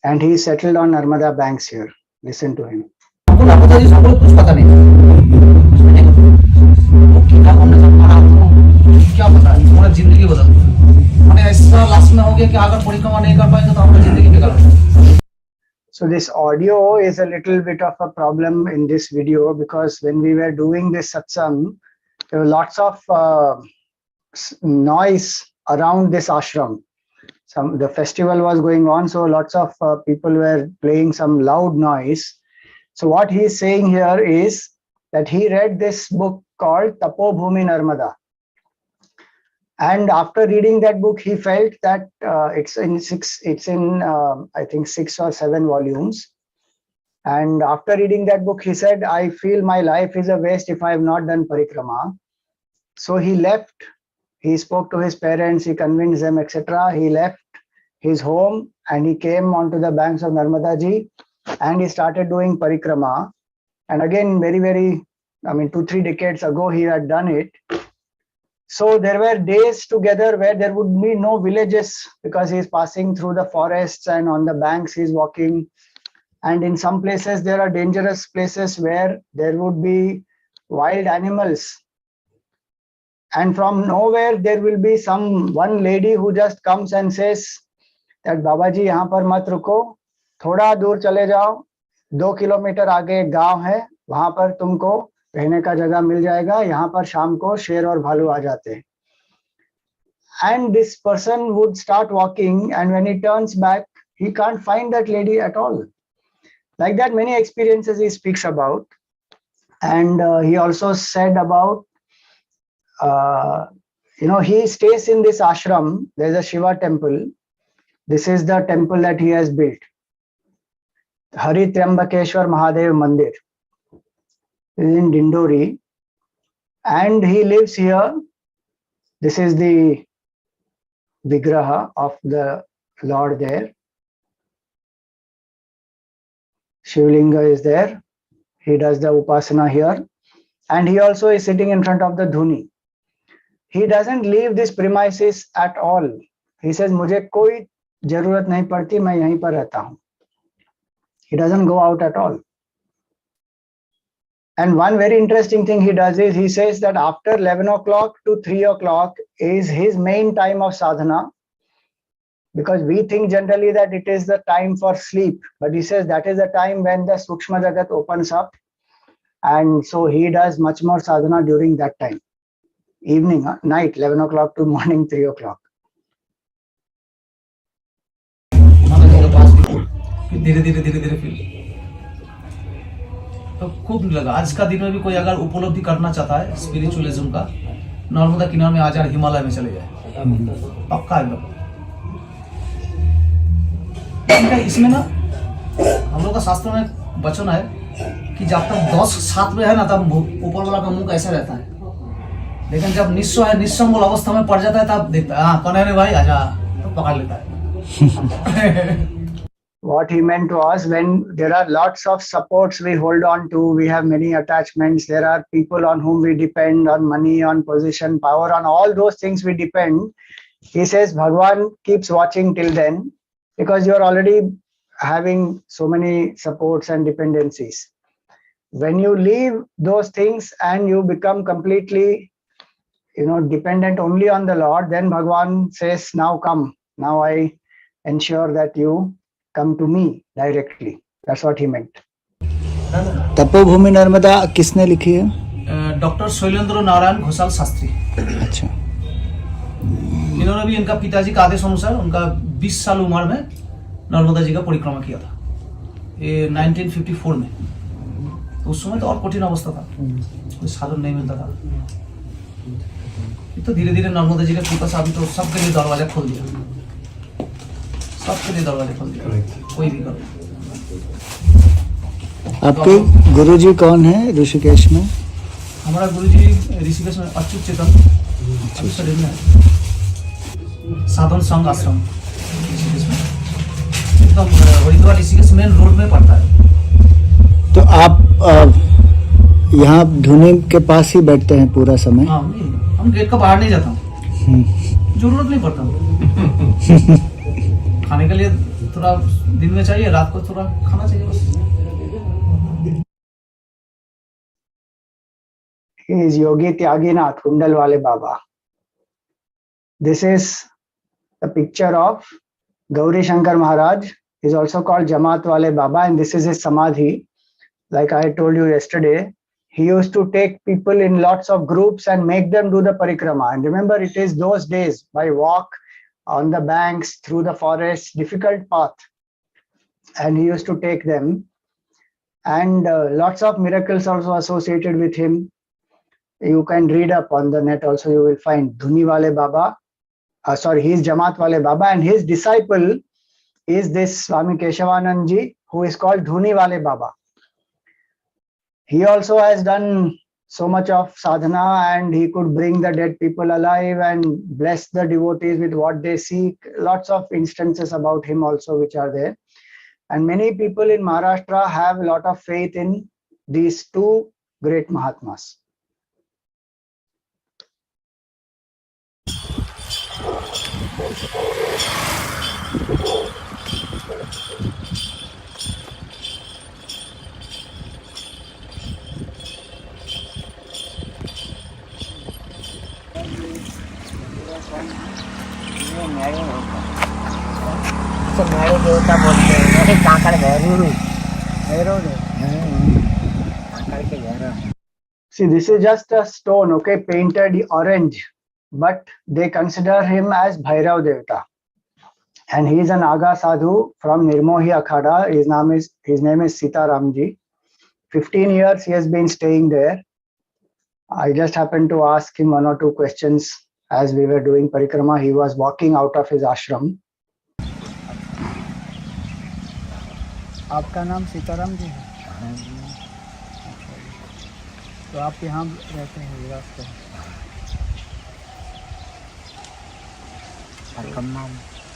and he is settled on Narmada banks here. Listen to him.
Narmada ji सबको कुछ पता नहीं वो क्या हमने जब पढ़ा तो क्या पता है, पूरा जिंदगी बदल मैंने ऐसा लास्ट में हो गया कि अगर परिक्रमा नहीं कर पाएंगे तो हमारी जिंदगी बेकार हो जाएगी।
So this audio is a little bit of a problem in this video, because when we were doing this satsang, there were lots of noise around this ashram. The festival was going on, so lots of people were playing some loud noise. So what he is saying here is that he read this book called Tapo Bhumi Narmada. And after reading that book, he felt that it's in I think 6 or 7 volumes. And after reading that book, he said, I feel my life is a waste if I have not done parikrama. So he left. He spoke to his parents, he convinced them, etc. He left his home and he came onto the banks of Narmada ji, and he started doing parikrama. And again, very, 2-3 decades ago, he had done it. So there were days together where there would be no villages, because he is passing through the forests, and on the banks he is walking. And in some places there are dangerous places where there would be wild animals. And from nowhere there will be one lady who just comes and says that Babaji, यहाँ पर मत रुको, थोड़ा दूर चले जाओ, 2 kilometre आगे एक गांव है, वहां पर तुमको रहने का जगह मिल जाएगा, यहाँ पर शाम को शेर और भालू आ जाते हैं. And this person would start walking, and when he turns back, he can't find that lady at all. Like that, many experiences he speaks about. And he also said about, he stays in this ashram. There's a Shiva temple. This is the temple that he has built. Hari Triambakeshwar Mahadev Mandir. Is in Dindori, and he lives here. This is the Vigraha of the Lord there. Shivlinga is there. He does the Upasana here, and he also is sitting in front of the Dhuni. He doesn't leave this premises at all. He says, मुझे कोई जरूरत नहीं पड़ती, मैं यहीं पर रहता हूँ. He doesn't go out at all. And one very interesting thing he does is, he says that after 11 o'clock to 3 o'clock is his main time of sadhana, because we think generally that it is the time for sleep, but he says that is the time when the Sukshma Jagat opens up, and so he does much more sadhana during that time. Evening, night, 11 o'clock to morning 3 o'clock.
धीरे धीरे feel तो खूब लगा. आज का दिन में भी कोई अगर उपलब्धि करना चाहता है स्पिरिचुअलिज्म का, नर्मदा किनारे में आ जाए, हिमालय में चले जाए, पक्का एकदम. इसमें ना हम लोग का शास्त्र में वचन है कि जब तक 10-7 में है ना, तब ऊपर वाला का मुंह कैसा रहता है, लेकिन जब निस्सो है, निस्संग अवस्था में पड़ जाता है, तब देखता है, हाँ कौन है रे भाई, आजा, तो पकड़ लेता है.
What he meant was, when there are lots of supports we hold on to, we have many attachments, there are people on whom we depend, on money, on position, power, on all those things we depend. He says Bhagwan keeps watching till then, because you're already having so many supports and dependencies. When you leave those things and you become completely, dependent only on the Lord, then Bhagwan says, now come. Now I ensure that you come to me directly. That's what he meant.
तपोभूमि नर्मदा किसने लिखी है?
Doctor Shailendra Narayan Ghoshal Shastri.
अच्छा।
इन्होंने भी इनका पिताजी का आदेश अनुसार उनका 20 साल उम्र में नर्मदा जी का परिक्रमा किया था, ये 1954 में। तो उस समय तो और कठिन अवस्था था, कोई साधन नहीं मिलता था। तो धीरे धीरे नर्मदा जी का कृपा से अभी तो सबके लिए दरवाजा खोल दिया, सबके लिए दरवाजा खोल दिया, कोई भी करो।
आपके गुरुजी कौन है ऋषिकेश में?
हमारा गुरुजी ऋषिकेश में अच्युत चेतन शरीर में है, साधन संघ आश्रम ऋषिकेश में, एकदम हरिद्वार ऋषिकेश मेन रोड में पड़ता है।
तो आप यहाँ धुनी के पास ही बैठते हैं पूरा समय?
हाँ, हम गेट का बाहर नहीं जाता हूँ, जरूरत नहीं पड़ता। खाने के लिए थोड़ा दिन में चाहिए, रात को थोड़ा खाना चाहिए बस।
He is Yogi Tyaginath, Kundalwale Baba. This is the picture of Gauri Shankar Maharaj. He is also called Jamaat Wale Baba, and this is his Samadhi. Like I told you yesterday, he used to take people in lots of groups and make them do the parikrama. And remember, it is those days, by walk, on the banks, through the forest, difficult path. And he used to take them. And lots of miracles also associated with him. You can read up on the net also, you will find Dhuni Wale Baba. He is Jamaat Wale Baba, and his disciple is this Swami Keshavanand Ji, who is called Dhuni Wale Baba. He also has done so much of sadhana, and he could bring the dead people alive and bless the devotees with what they seek. Lots of instances about him also which are there. And many people in Maharashtra have a lot of faith in these two great Mahatmas.
मेरे देवता बोलते हैं, काकड़ Bhairu.
See, this is just a stone, okay, painted orange, but they consider him as Bhairav Devata. And he is an Naga Sadhu from Nirmohi Akhada. His name is Sitaramji. 15 years he has been staying there. I just happened to ask him one or two questions as we were doing parikrama. He was walking out of his ashram.
आपका नाम सीताराम जी है? तो आप यहाँ रहते हैं विरासत में?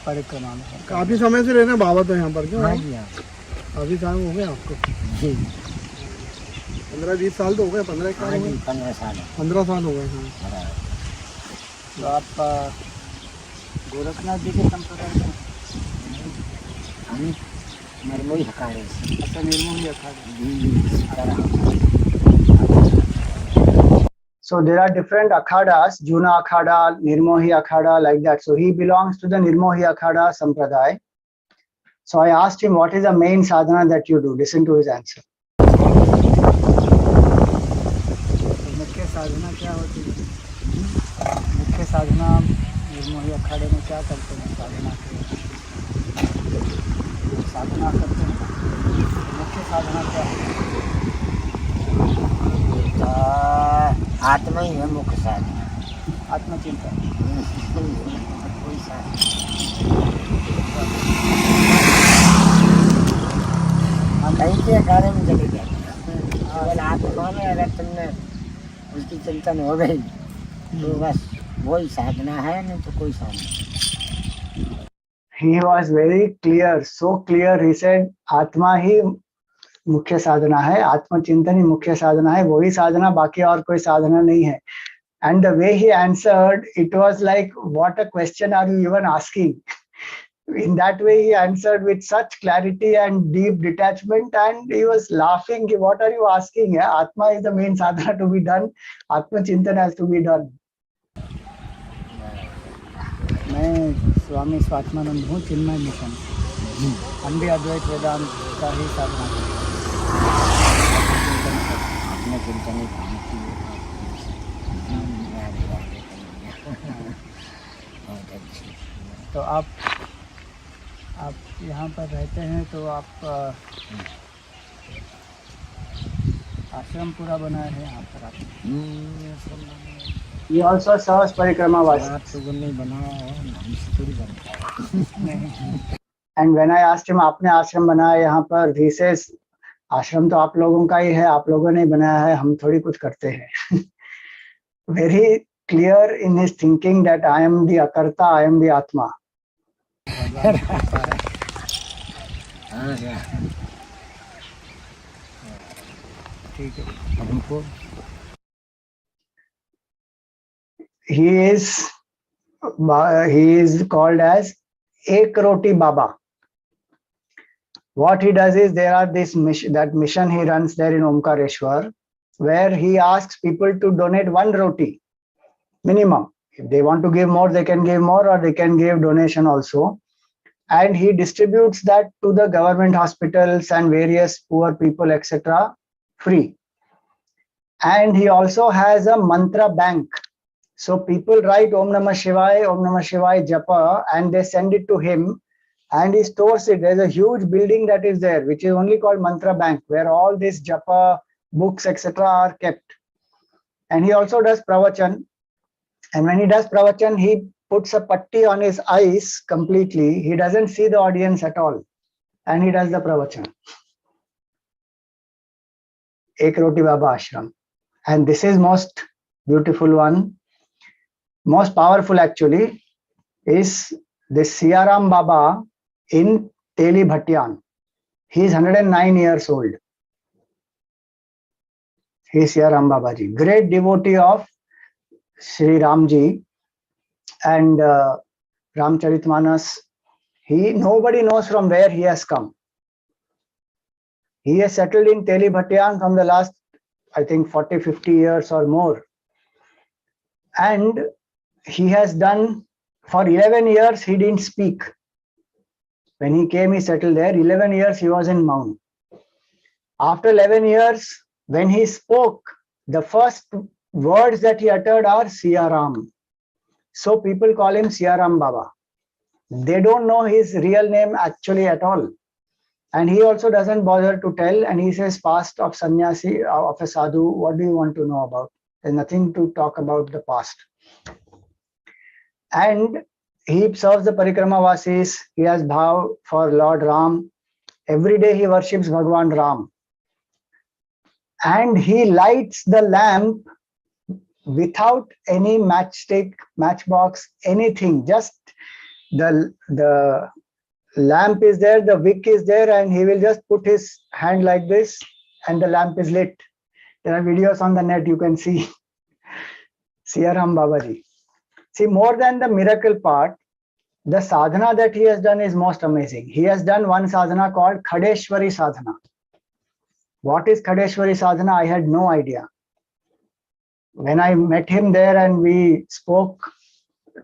परिक्रमा में
काफी समय से रहना बाबा तो यहाँ पर क्यों?
हाँ जी, हाँ।
काफी टाइम हो गया आपको?
जी
15-20 साल तो हो गए, 15 साल हो गए?
15 साल
15 साल हो गए। हाँ।
तो आप गोरखनाथ जी के संप्रदाय में?
हम निर्मोही अखाड़े से।
अच्छा, Nirmohi Akhara.
So there are different akhadas, Juna Akhada, Nirmohi Akhada, like that. So he belongs to the Nirmohi Akhada Sampradaya. So I asked him, what is the main sadhana that you do? Listen to his answer.
मुख्य साधना क्या होती है? मुख्य साधना निर्मोही अखाड़े में क्या करते हैं? साधना करते हैं। मुख्य साधना क्या है?
आत्मा ही है मुख्य साधना।
आत्मचिंतन।
कोई साधना कहीं के अखाड़े में चले जाते हैं, केवल आत्मा में अगर तुमने उसकी चिंतन हो गई तो बस वही साधना है, नहीं तो कोई साधना।
he was very clear, so clear. He said, आत्मा ही मुख्य साधना है, आत्मचिंतन ही मुख्य साधना है, वही साधना, बाकी और कोई साधना नहीं है. And the way he answered, it was like, what a question are you even asking? In that way, he answered with such clarity and deep detachment, and he was laughing. What are you asking? Yeah? Atma is the main sadhana to be done. Atma Chintan has to be done.
मैं स्वामी स्वात्मानंद हूँ, चिन्मय mission. हम भी अद्वैत वेदांत का ही साधना करते हैं. तो आप यहाँ पर रहते हैं, तो आप आश्रम पूरा बनाए हैं यहाँ पर आप.
He also serves Parikrama Vasi. And when I asked him, आपने आश्रम बनाया यहाँ पर, he says, आश्रम तो आप लोगों का ही है, आप लोगों ने बनाया है, हम थोड़ी कुछ करते हैं. Very clear in his thinking that I am the Akarta, I am the Atma.
ठीक है. हमको
He is called as Ek Roti Baba. What he does is, there are that mission he runs there in Omkareshwar, where he asks people to donate one roti minimum. If they want to give more, they can give more, or they can give donation also. And he distributes that to the government hospitals and various poor people, etc., free. And he also has a mantra bank. So people write Om Namah Shivaya Japa, and they send it to him, and he stores it. There's a huge building that is there, which is only called Mantra Bank, where all these Japa books, etc., are kept. And he also does pravachan. And when he does pravachan, he puts a patti on his eyes completely. He doesn't see the audience at all. And he does the pravachan. Ek Roti Baba Ashram. And this is most beautiful one. Most powerful actually is this Siyaram Baba in Teli Bhattiyan. He is 109 years old. He is Siyaram Babaji, great devotee of Sri Ramji and Ramcharitmanas. Nobody knows from where he has come. He has settled in Teli Bhattiyan from the last, I think, 40-50 years or more. And he has done, for 11 years, he didn't speak. When he came, he settled there. 11 years, he was in Maun. After 11 years, when he spoke, the first words that he uttered are Siyaram. So people call him Siyaram Baba. They don't know his real name actually at all. And he also doesn't bother to tell. And he says, past of sannyasi, of a sadhu, what do you want to know about? There's nothing to talk about the past. And he serves the Parikrama Vasis. He has bhav for Lord Ram. Every day he worships Bhagwan Ram. And he lights the lamp without any matchstick, matchbox, anything. Just the lamp is there, the wick is there, and he will just put his hand like this, and the lamp is lit. There are videos on the net, you can see. Siyaram Babaji. See, more than the miracle part, the sadhana that he has done is most amazing. He has done one sadhana called Khadeshwari Sadhana. What is Khadeshwari Sadhana? I had no idea. When I met him there and we spoke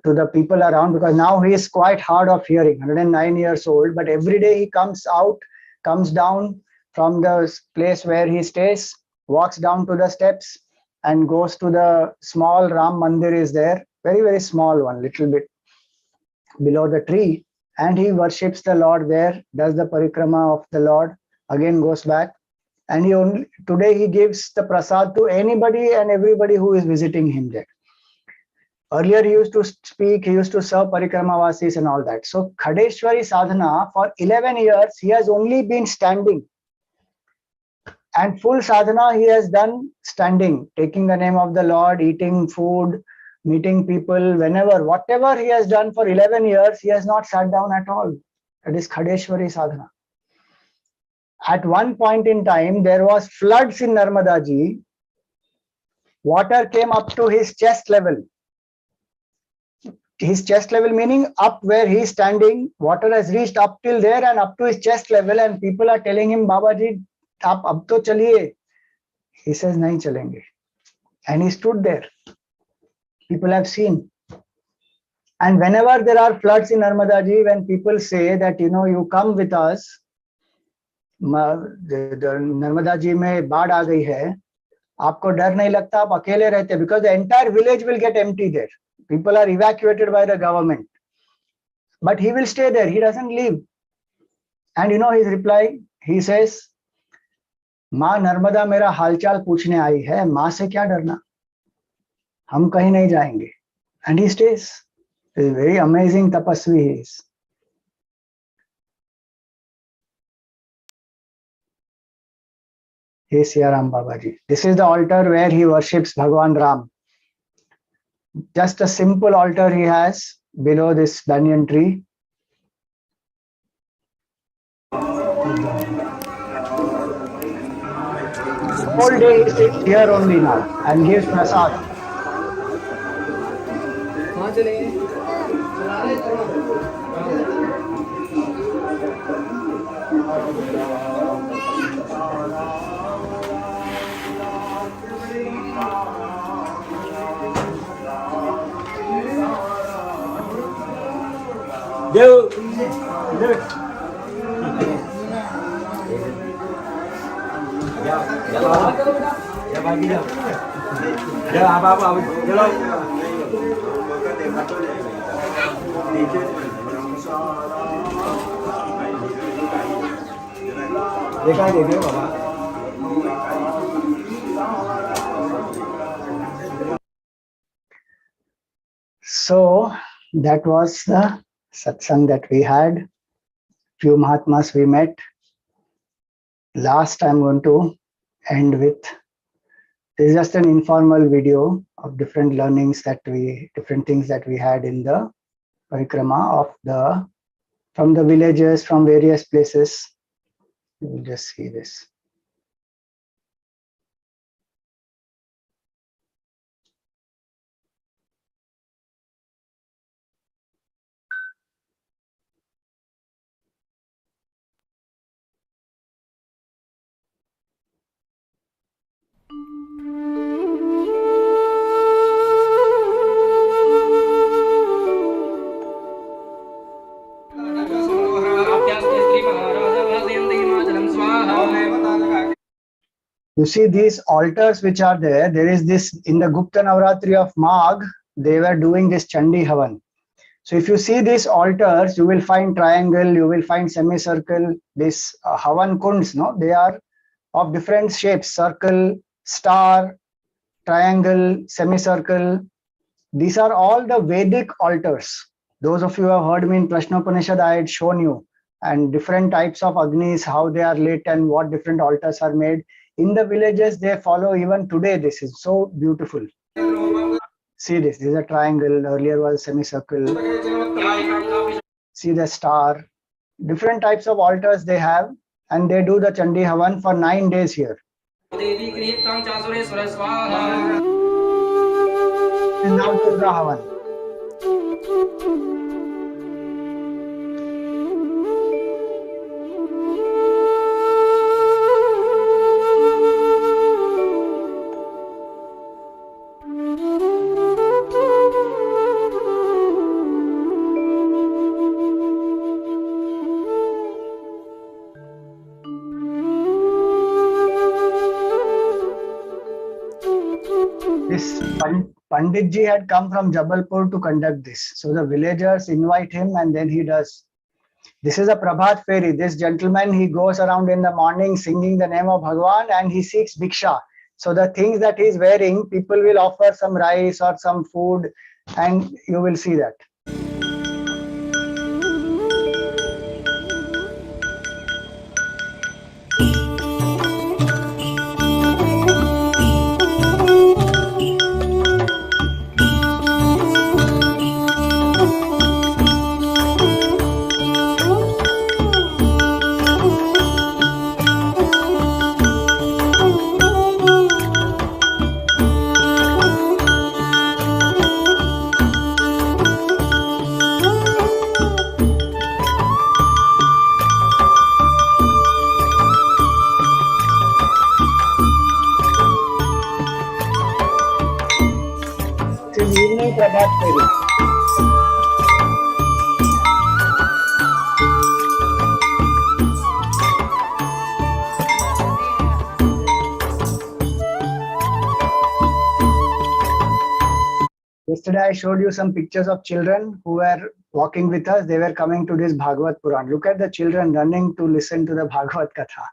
to the people around, because now he is quite hard of hearing, 109 years old, but every day he comes down from the place where he stays, walks down to the steps and goes to the small Ram Mandir is there, very, very small one, little bit below the tree, and he worships the Lord there, does the parikrama of the Lord, again goes back, and today he gives the prasad to anybody and everybody who is visiting him there. Earlier he used to speak, he used to serve Parikrama Vasis and all that. So Khadeshwari Sadhana, for 11 years, he has only been standing. And full sadhana he has done standing, taking the name of the Lord, eating food, meeting people, whenever, whatever he has done for 11 years, he has not sat down at all. That is Khadeshwari sadhana. At one point in time, there was floods in Narmada ji. Water came up to his chest level. His chest level meaning up where he is standing, water has reached up till there and up to his chest level, and people are telling him, Babaji, aap ab to chaliye. He says, nahi chalenge. And he stood there. People have seen. And whenever there are floods in Narmada ji, when people say that, you come with us, Narmada ji में बाढ़ आ गई है, आपको डर नहीं लगता, आप अकेले रहते, because the entire village will get empty there. People are evacuated by the government. But he will stay there. He doesn't leave. And his reply, he says, माँ नर्मदा मेरा हालचाल पूछने आई है, माँ से क्या डरना, हम कहीं नहीं जाएंगे. And he stays. He's a very amazing tapasvi he is. Hey Siyaram Babaji. This is the altar where he worships Bhagwan Ram. Just a simple altar he has below this banyan tree. Whole day he sits here only now and gives prasad. So that was the satsang that we had. Few Mahatmas we met. Last I'm going to end with, this is just an informal video of different learnings different things that we had in the parikrama from the villages, from various places. You will just see this. You see these altars which are there, there is this, in the Gupta Navratri of Magh, they were doing this Chandi Havan. So if you see these altars, you will find triangle, you will find semicircle, this Havan kunds, no? They are of different shapes, circle, star, triangle, semicircle. These are all the Vedic altars. Those of you who have heard me in Prashnopanishad, I had shown you, and different types of Agnis, how they are lit and what different altars are made. In the villages, they follow even today. This is so beautiful. See this is a triangle, earlier was a semicircle. See the star. Different types of altars they have, and they do the Chandi Havan for 9 days here. This is now Durga Havan. This Pandit ji had come from Jabalpur to conduct this. So the villagers invite him and then he does. This is a Prabhat Fairy. This gentleman, he goes around in the morning singing the name of Bhagwan and he seeks Bhiksha. So the things that he's wearing, people will offer some rice or some food, and you will see that. Prabhat Pheri. Yesterday I showed you some pictures of children who were walking with us. They were coming to this Bhagavad Puran. Look at the children running to listen to the Bhagavad Katha.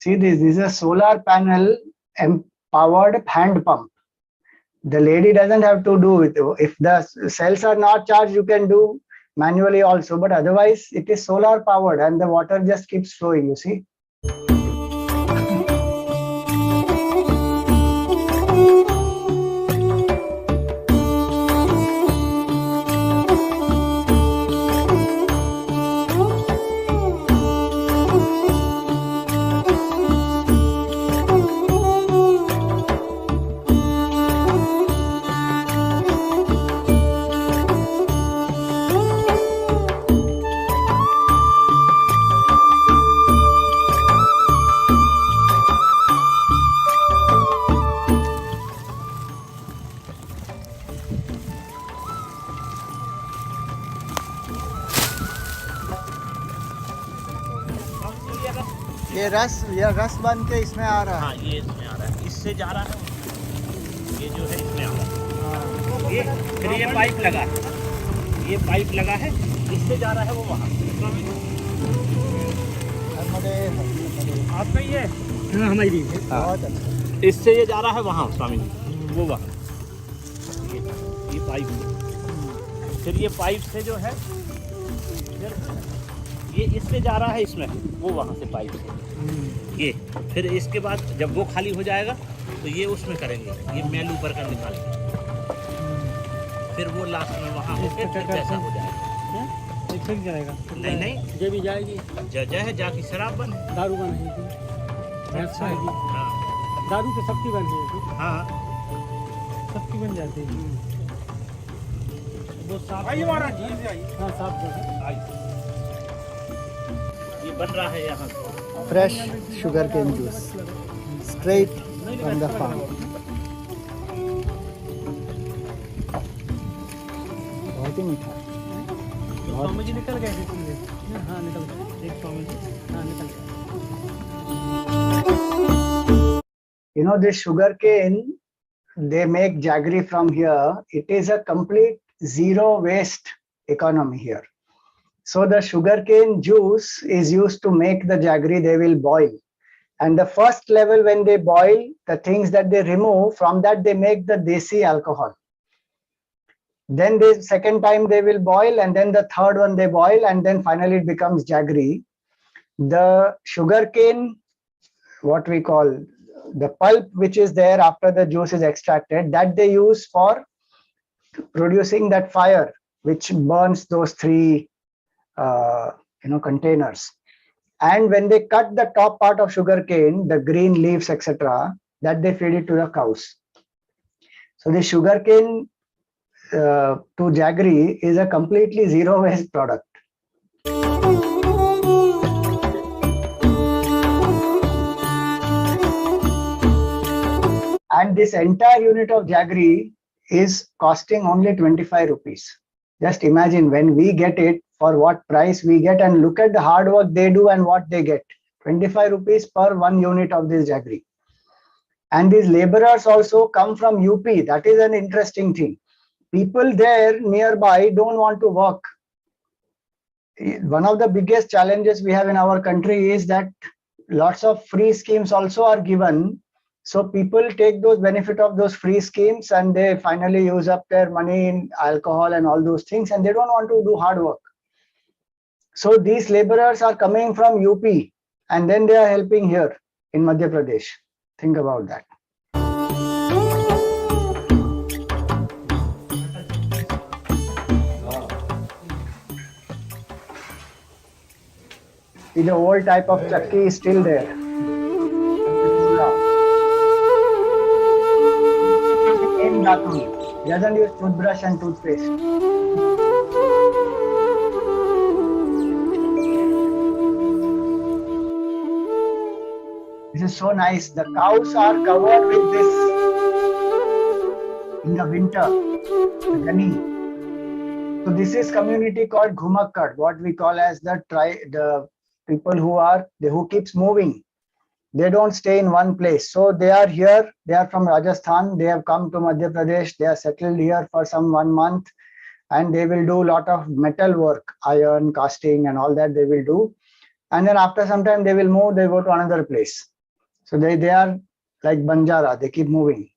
See this is a solar panel powered hand pump. The lady doesn't have to do it. If the cells are not charged, you can do manually also, but otherwise it is solar powered and the water just keeps flowing, you see. ये रस बन के इसमें आ रहा है.
हाँ ये इसमें आ रहा है, इससे जा रहा है, ये जो है इसमें आ रहा है, ये फिर ये पाइप लगा है, ये पाइप लगा है, इससे जा रहा है वो वहाँ. आपका ही है? हाँ हमारी है. बहुत अच्छा. इससे ये जा रहा है वहाँ स्वामी जी, वो वहाँ ये पाइप, फिर ये पाइप से जो है ये इससे जा रहा है इसमें, वो वहाँ से पाइप से ये, फिर इसके बाद जब वो खाली हो जाएगा तो ये उसमें करेंगे, ये मैल ऊपर का निकालेंगे, फिर वो लास्ट में वहाँ होके फिर पैसा हो जाएगा.
फिर जाएगा?
नहीं नहीं
ये भी जाएगी.
जय है जाके शराब बन,
दारू बनेगी. अच्छा है.
हाँ
दारू तो सबकी बन जाएगी.
हाँ
सबकी बन जाती है. वो साफ.
आइए महाराज जी से आइए.
हाँ साफ जो है.
आइए, ये बन रहा है यहाँ
Fresh sugarcane juice, straight from the farm. बहुत ही मीठा.
स्वामी जी निकल गए थे. हाँ निकल गए. एक स्वामी जी. हाँ निकल गए.
You know this sugarcane, they make jaggery from here. It is a complete zero waste economy here. So the sugarcane juice is used to make the jaggery they will boil. And the first level when they boil, the things that they remove, from that they make the desi alcohol. Then the second time they will boil, and then the third one they boil, and then finally it becomes jaggery. The sugarcane, what we call the pulp which is there after the juice is extracted, that they use for producing that fire which burns those three containers. And when they cut the top part of sugarcane, the green leaves, etc., that they feed it to the cows. So the sugarcane to jaggery is a completely zero waste product. And this entire unit of jaggery is costing only 25 rupees. Just imagine when we get it, for what price we get, and look at the hard work they do and what they get. 25 rupees per 1 unit of this jaggery. And these laborers also come from UP. That is an interesting thing. People there nearby don't want to work. One of the biggest challenges we have in our country is that lots of free schemes also are given. So people take those benefit of those free schemes and they finally use up their money in alcohol and all those things, and they don't want to do hard work. So these laborers are coming from UP and then they are helping here in Madhya Pradesh. Think about that. See, the old type of chakki is still there. He doesn't use toothbrush and toothpaste. This is so nice. The cows are covered with this in the winter, the gunny. So this is community called Ghumakkad, what we call as the people who keeps moving. They don't stay in one place. So they are here. They are from Rajasthan. They have come to Madhya Pradesh. They are settled here for some 1 month, and they will do a lot of metal work, iron, casting, and all that they will do. And then after some time they will move. They go to another place. So they are like Banjara. They keep moving.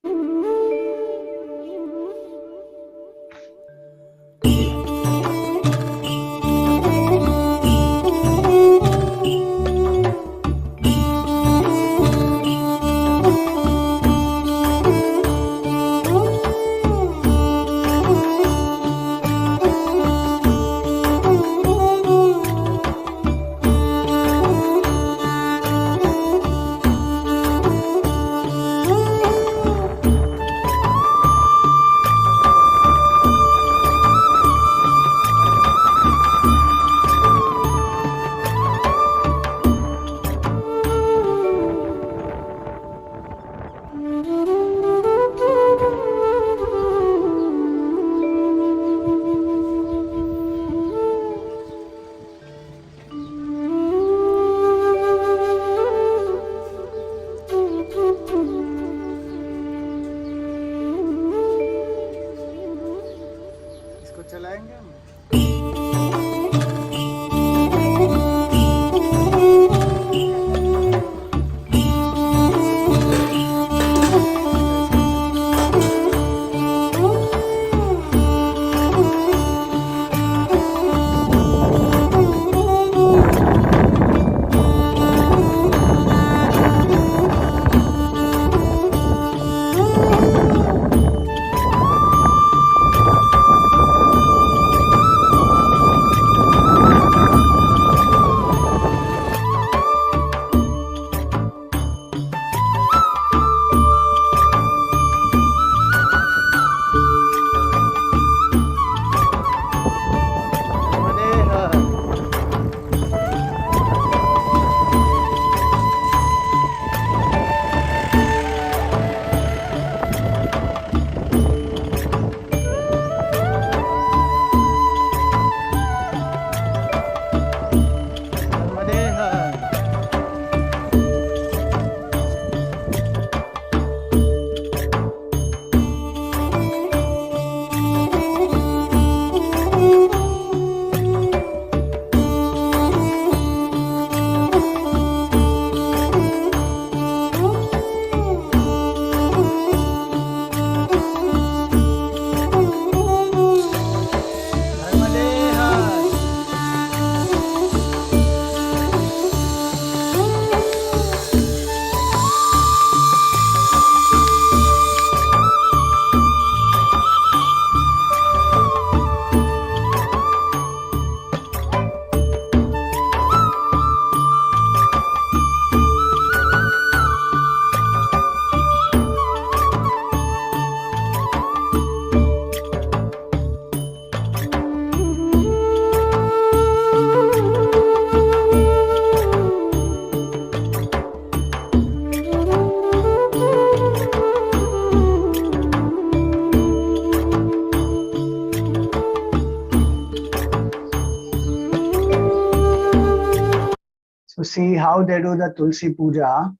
So see how they do the Tulsi Puja.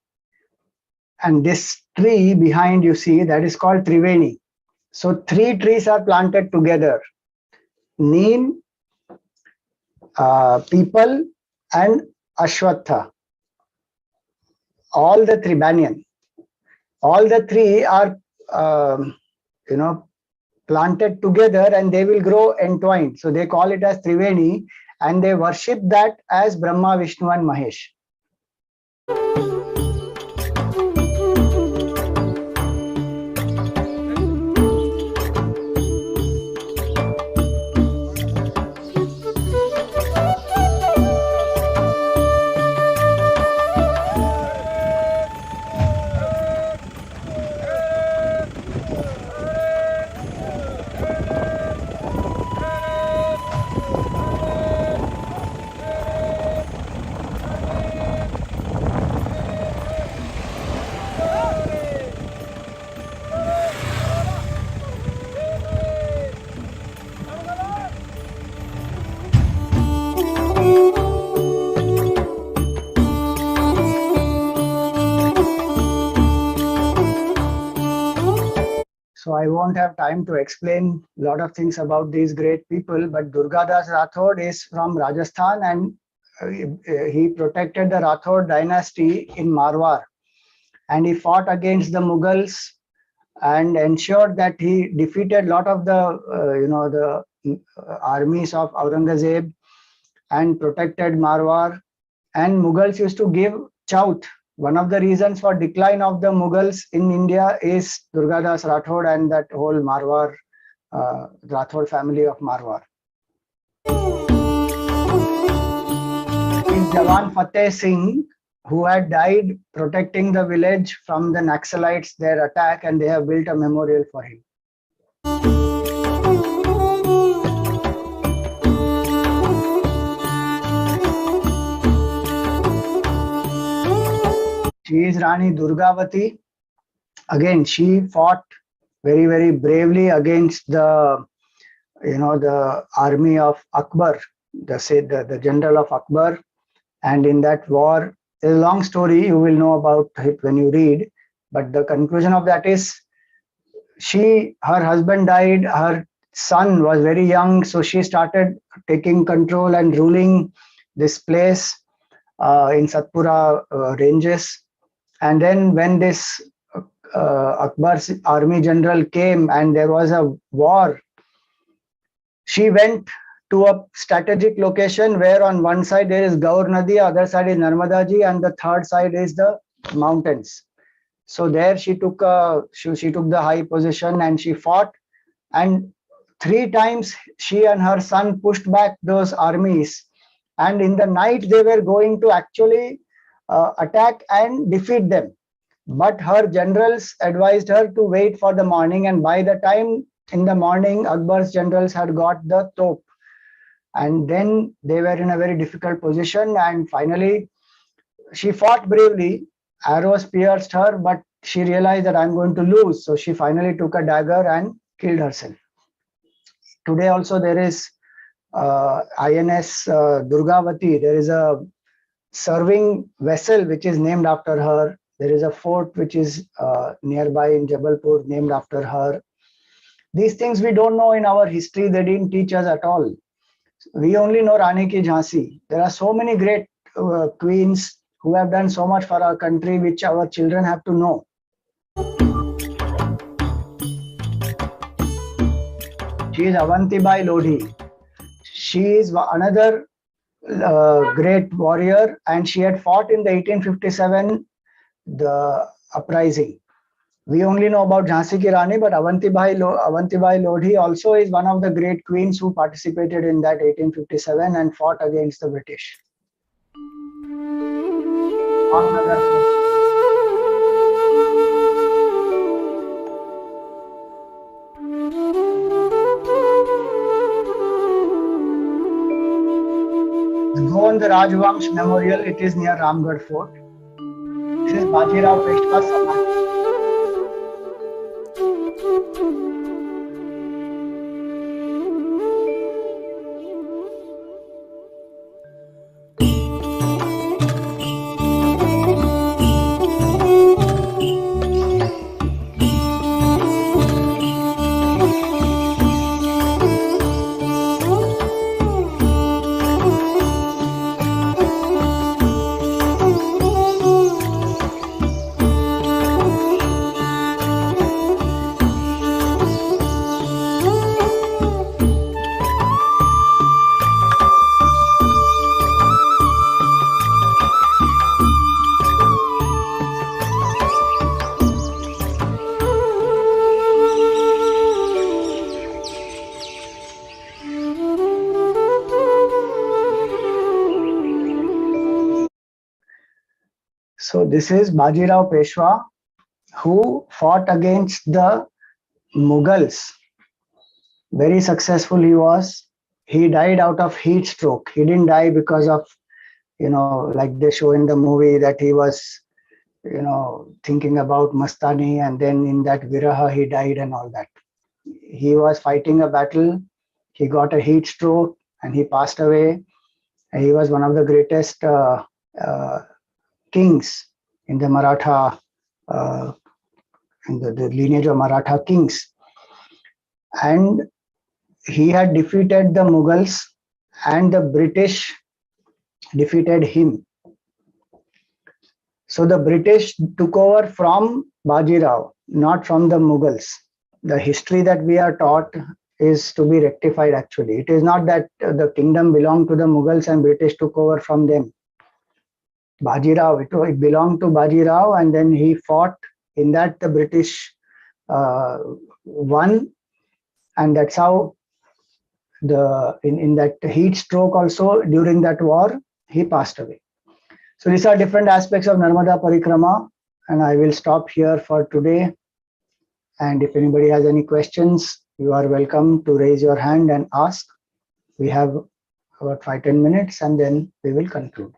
And this tree behind you see, that is called Triveni. So 3 trees are planted together. Neem, Peepal and Ashwatha. All the 3, banyan. All the 3 are, planted together and they will grow entwined. So they call it as Triveni and they worship that as Brahma, Vishnu and Mahesh. I won't have time to explain a lot of things about these great people, but Durgadas Rathod is from Rajasthan, and he protected the Rathod dynasty in Marwar, and he fought against the Mughals and ensured that he defeated a lot of the armies of Aurangzeb and protected Marwar. And Mughals used to give chout. One of the reasons for decline of the Mughals in India is Durgadas Rathod and that whole Marwar, Rathod family of Marwar. In Jawan Fateh Singh, who had died protecting the village from the Naxalites, their attack, and they have built a memorial for him. She is Rani Durgavati. Again, she fought very, very bravely against the army of Akbar, the general of Akbar. And in that war, it's a long story, you will know about it when you read. But the conclusion of that is, her husband died, her son was very young, so she started taking control and ruling this place in Satpura ranges. And then when this Akbar's army general came and there was a war, she went to a strategic location where on one side there is Gaur Nadi, other side is Narmada Ji, and the third side is the mountains. So there she took the high position and she fought, and 3 times she and her son pushed back those armies, and in the night they were going to actually attack and defeat them. But her generals advised her to wait for the morning, and by the time in the morning Akbar's generals had got the top, and then they were in a very difficult position, and finally she fought bravely. Arrows pierced her, but she realized that I'm going to lose, so she finally took a dagger and killed herself. Today also there is INS Durgavati. There is a serving vessel which is named after her. There is a fort which is nearby in Jabalpur named after her. These things we don't know in our history. They didn't teach us at all. We only know Rani Ki Jhansi. There are so many great queens who have done so much for our country, which our children have to know. She is Avantibai Lodhi. She is another great warrior, and she had fought in the 1857 the uprising. We only know about Jhansi Ki Rani, but Avantibai Lodhi also is one of the great queens who participated in that 1857 and fought against the British. Go on the Rajvamsh Memorial. It is near Ramgarh Fort. This is Bajirao Peshwa Samadhi. So this is Bajirao Peshwa, who fought against the Mughals. Very successful he was. He died out of heat stroke. He didn't die because of, like they show in the movie that he was, thinking about Mastani, and then in that Viraha he died and all that. He was fighting a battle. He got a heat stroke and he passed away. And he was one of the greatest kings in the Maratha, in the lineage of Maratha kings. and he had defeated the Mughals, and the British defeated him. So the British took over from Bajirao, not from the Mughals. The history that we are taught is to be rectified actually. It is not that the kingdom belonged to the Mughals and British took over from them. Bajirao, it belonged to Bajirao, and then he fought. In that the British won, and that's how in that heat stroke also during that war he passed away. So these are different aspects of Narmada Parikrama, and I will stop here for today. And if anybody has any questions, you are welcome to raise your hand and ask. We have about 5-10 minutes and then we will conclude.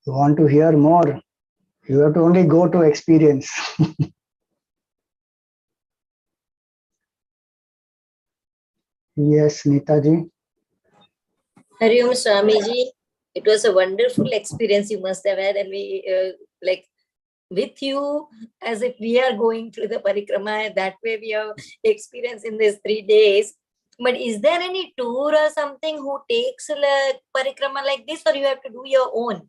You want to hear more? You have to only go to experience. Yes, Neetaji.
Hari Om Swamiji, it was a wonderful experience you must have had, and we like with you as if we are going through the parikrama. That way we have experience in these 3 days. But is there any tour or something who takes a parikrama like this, or you have to do your own?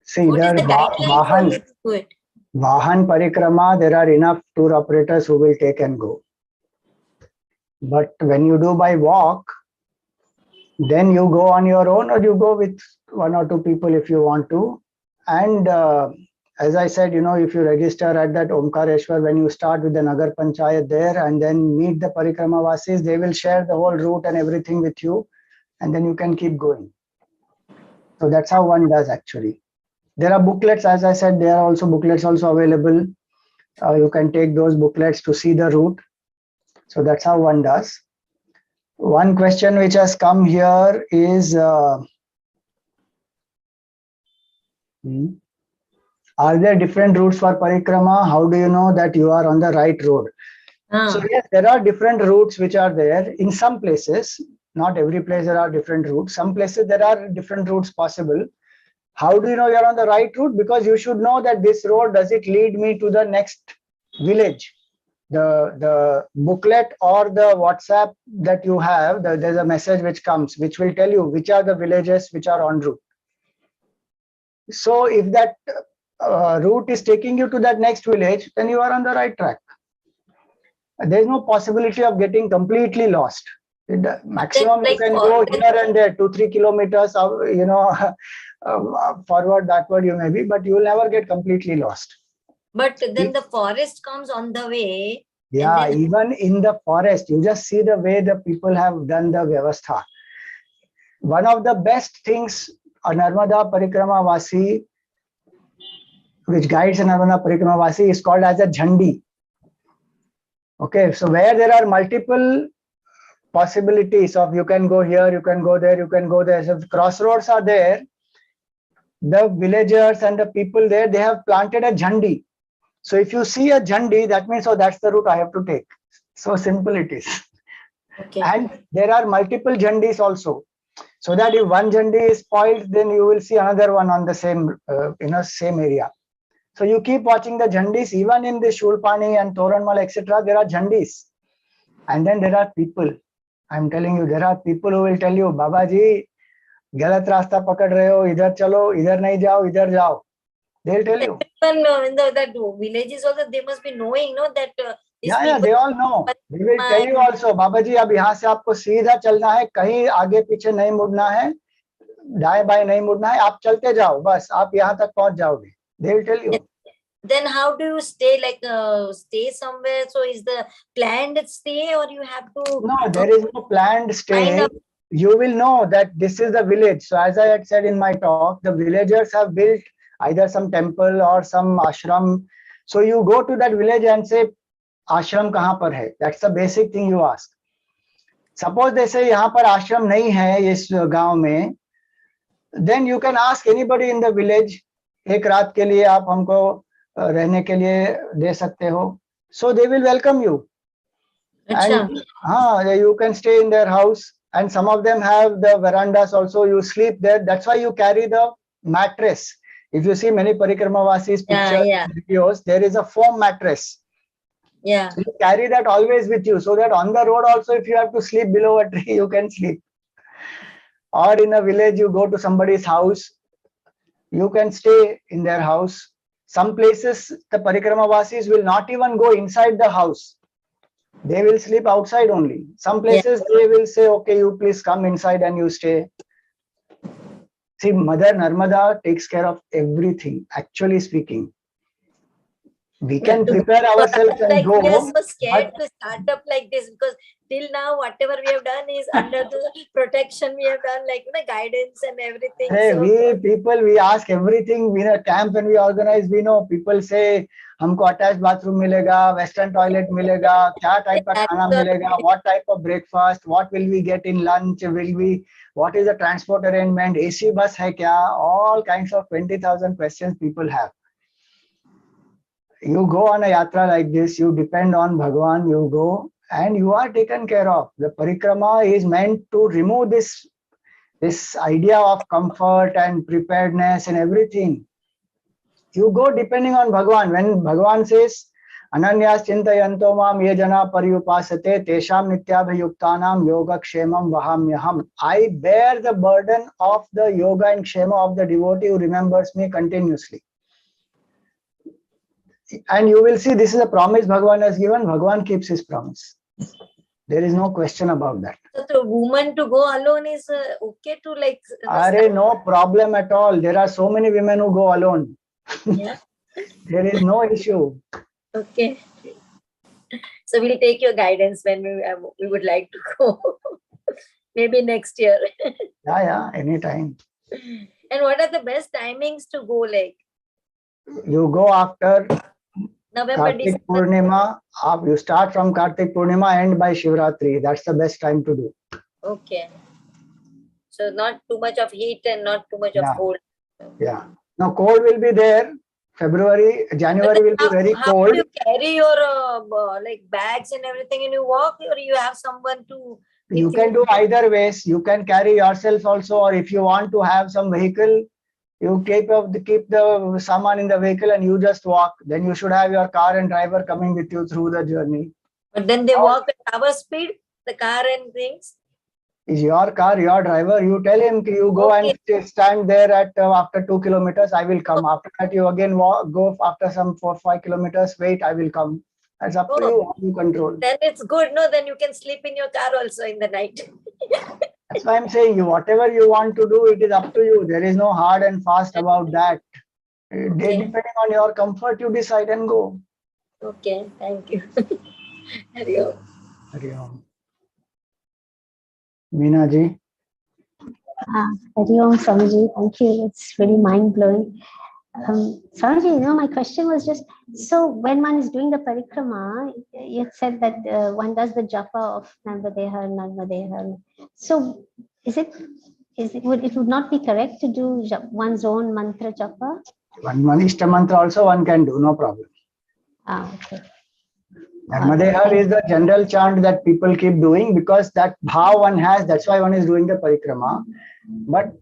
See,
What is
there
the guideline for you to do it?
Vahan Parikrama, there are enough tour operators who will take and go. But when you do by walk, then you go on your own, or you go with 1 or 2 people if you want to. And as I said, if you register at that Omkareshwar, when you start with the Nagar Panchayat there and then meet the Parikrama Vasis, they will share the whole route and everything with you, and then you can keep going. So that's how one does actually. There are booklets, as I said, there are also booklets also available. You can take those booklets to see the route. So that's how one does. One question which has come here is, are there different routes for Parikrama? How do you know that you are on the right road? So yes, there are different routes which are there. In some places, not every place there are different routes. Some places there are different routes possible. How do you know you're on the right route? Because you should know that this road, does it lead me to the next village? The booklet or the WhatsApp that you have, there's a message which comes, which will tell you which are the villages which are en route. So if that route is taking you to that next village, then you are on the right track. There's no possibility of getting completely lost. Maximum you can go here and there, 2-3 kilometers, forward, backward you may be, but you will never get completely lost.
But then the forest comes on the way.
Yeah, even in the forest, you just see the way the people have done the vyavastha. One of the best things a Narmada Parikrama Vasi, which guides a Narmada Parikrama Vasi, is called as a Jhandi. Okay, so where there are multiple possibilities of you can go here, you can go there, you can go there. So if crossroads are there, the villagers and the people there, they have planted a Jhandi. So if you see a Jhandi, that means, oh, that's the route I have to take. So simple it is.
Okay.
And there are multiple Jhandis also. So that if one Jhandi is spoiled, then you will see another one on the same, same area. So you keep watching the Jhandis, even in the Shulpani and Toranmal, etc. There are Jhandis. And then there are people. I'm telling you, there are people who will tell you, Baba ji, galat rasta pakad rahe ho, idhar chalo, idhar nahi jao, idhar jao. They'll tell you.
Everyone in that villages also, they must be knowing, that.
Yeah, they all know. They will tell you also, Baba ji, अब यहाँ से आपको सीधा चलना है, कहीं आगे पीछे नहीं मुड़ना है, दाएं बाएं नहीं मुड़ना है, आप चलते जाओ, बस आप यहाँ तक पहुँच जाओगे. They will tell you.
Then how do you stay? Like stay somewhere? So is the planned stay, or you have to?
No, there is no planned stay. You will know that this is the village. So as I had said in my talk, the villagers have built either some temple or some ashram. So you go to that village and say, ashram kahan par hai? That's the basic thing you ask. Suppose they say yahan par ashram nahi hai is gaon mein, then you can ask anybody in the village, ek raat ke liye aap humko रहने के लिए दे सकते हो. So they will welcome you.
Acha.
And you can stay in their house, and some of them have the verandas also. You sleep there. That's why you carry the mattress. If you see many Parikramavasis pictures,
Yeah.
videos, there is a foam mattress.
Yeah.
So you carry that always with you, so that on the road also, if you have to sleep below a tree, you can sleep. Or in a village, you go to somebody's house, you can stay in their house. Some places, the Parikramavasis will not even go inside the house. They will sleep outside only. Some places they will say, okay, you please come inside and you stay. See, Mother Narmada takes care of everything, actually speaking. We can prepare ourselves and
like
go.
we are so scared
but
to start up like this, because till now whatever we have done is under the protection we have done, like guidance and everything.
hey,
So
we ask everything. We in a camp when we organize, we know people say, हमको attached bathroom मिलेगा, western toilet मिलेगा, क्या type का खाना मिलेगा, what type of breakfast, what will we get in lunch, what is the transport arrangement, AC bus है क्या, all kinds of 20,000 questions people have. You go on a yatra like this, you depend on Bhagwan, you go and you are taken care of. The parikrama is meant to remove this idea of comfort and preparedness and everything. You go depending on Bhagwan. When Bhagwan says, Ananyas chintayanto mam ye jana paryupasate tesham nityabhayuktanam yoga kshemam vahamyaham. I bear the burden of the yoga and kshema of the devotee who remembers me continuously. And you will see this is a promise Bhagwan has given. Bhagwan keeps his promise. There is no question about that.
So the woman to go alone is okay to like.
No problem at all. There are so many women who go alone.
Yeah.
There is no issue.
Okay. So we'll take your guidance when we would like to go. Maybe next year.
Yeah, anytime.
And what are the best timings to go like?
You go after
November,
Kartik
December.
Purnima. You start from Kartik Purnima, end by Shivratri. That's the best time to do.
Okay. So not too much of heat and not too much of cold.
Yeah. Now cold will be there. January will be very cold.
How do you carry your like bags and everything and you walk, or you have someone to?
You can do either ways. You can carry yourself also, or if you want to have some vehicle, you keep the saman in the vehicle and you just walk. Then you should have your car and driver coming with you through the journey.
But then they walk at our speed, the car and things.
Is your car, your driver. You tell him you go and stand there at after 2 kilometers, I will come. After that, you again go after some 4-5 kilometers, wait, I will come. That's up to you, you control.
Then it's good, no? Then you can sleep in your car also in the night.
That's why I'm saying whatever you want to do, it is up to you. There is no hard and fast about that. Depending on your comfort, you decide and go.
Okay, thank you. Hari Om.
Hari Om. Meena ji.
Hari Om, Swamiji. Thank you. It's really mind-blowing. Swamiji, my question was just, so when one is doing the parikrama, you said that one does the japa of Narmadeha. So it would not be correct to do one's own mantra japa?
One Ishta mantra also one can do, no problem.
Okay.
Narmadeha is the general chant that people keep doing because that bhav one has, that's why one is doing the parikrama. But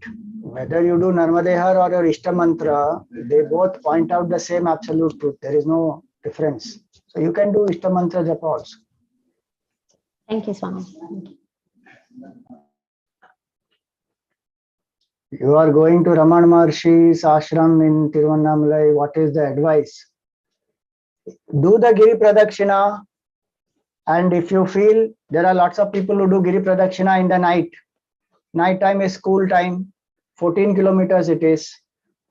whether you do Narmadeha or your Ishta mantra, they both point out the same absolute truth. There is no difference. So you can do Ishta mantra japa also.
Thank you, Swami. Thank you.
You are going to Raman Maharshi's ashram in Tiruvannamalai. What is the advice? Do the Giri Pradakshina, and if you feel, there are lots of people who do Giri Pradakshina in the night. Night time is school time, 14 kilometers it is.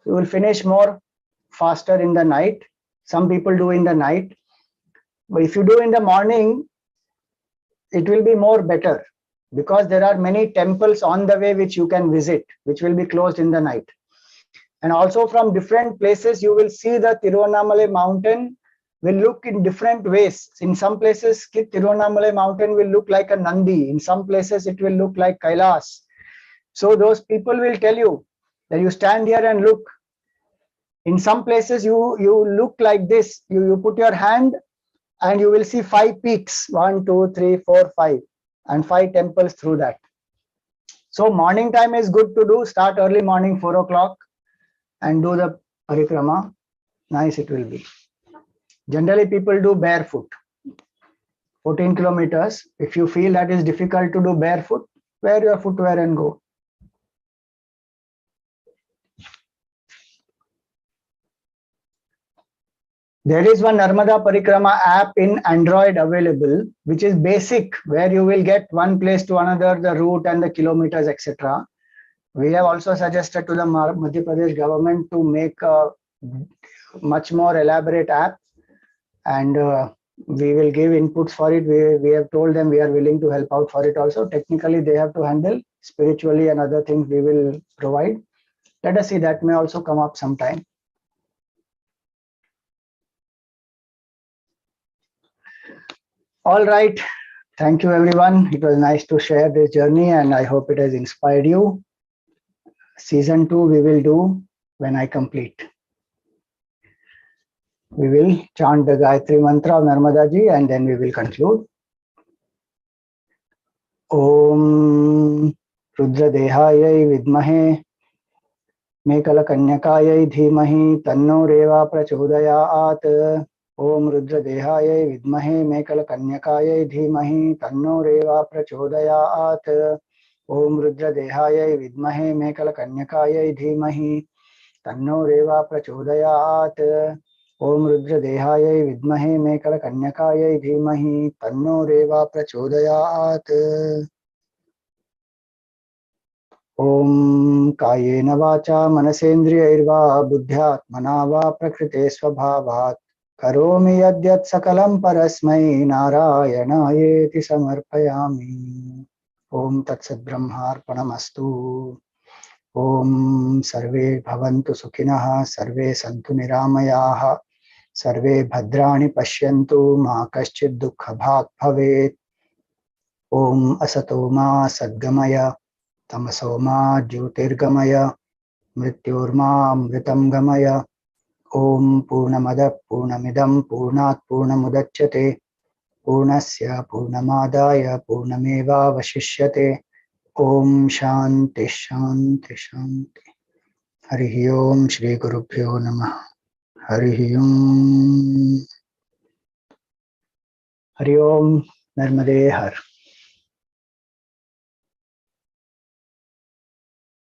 You will finish more faster in the night. Some people do in the night. But if you do in the morning, it will be more better because there are many temples on the way which you can visit, which will be closed in the night. And also from different places, you will see the Tiruvannamalai mountain will look in different ways. In some places, Tiruvannamalai mountain will look like a Nandi. In some places, it will look like Kailas. So those people will tell you that you stand here and look. In some places, you look like this. You put your hand and you will see 5 peaks, 1, 2, 3, 4, 5, and 5 temples through that. So morning time is good to do. Start early morning, 4 o'clock, and do the parikrama. Nice it will be. Generally, people do barefoot. 14 kilometers. If you feel that is difficult to do barefoot, wear your footwear and go. There is one Narmada Parikrama app in Android available, which is basic, where you will get one place to another, the route and the kilometers, etc. We have also suggested to the Madhya Pradesh government to make a much more elaborate app, and we will give inputs for it. We have told them we are willing to help out for it also. Technically, they have to handle. Spiritually and other things we will provide. Let us see, that may also come up sometime. All right. Thank you, everyone. It was nice to share this journey, and I hope it has inspired you. Season 2 we will do when I complete. We will chant the Gayatri Mantra of Narmada ji, and then we will conclude. Om Rudra Dehayai Vidmahe Mekala Kanyakayai Dhimahi Tanno Reva Prachodayat. Om Rudra Dehayai Vidmahe Mekala Kanyakayai Dhimahi Tanno Reva Prachodayat. Om Rudra Dehayai Vidmahe Mekala Kanyakayai Dhimahi Tanno Reva Prachodayat. Om Rudra Dehayai Vidmahe Mekala Kanyakayai Dhimahi Tanno Reva Prachodayat. Om Kayena Vacha Manasendriyairva Buddhyatmana Va Prakrite Svabhavat Karomi Yadyat Sakalam Parasmai Narayanaayeti Samarpayami. Om Tatsat Brahmarpanamastu. Om Sarve Bhavantu Sukhinah, Sarve Santu Niramayaha, Sarve Bhadrani Pashyantu, Ma Kaschid Dukkha Bhag Bhavet. Om Asato Ma Sadgamaya, Tamaso Ma Jyotirgamaya, Mrityurma Amritam Gamaya. Om Purnamada Purnamidam Purnat Purnamudachyate, Purnasya Purnamadaya Purnameva Vashishyate. Om Shanti Shanti Shanti. Hari Om Shri Gurubhyo Namah. Hari Om. Hari Om Narmade Har.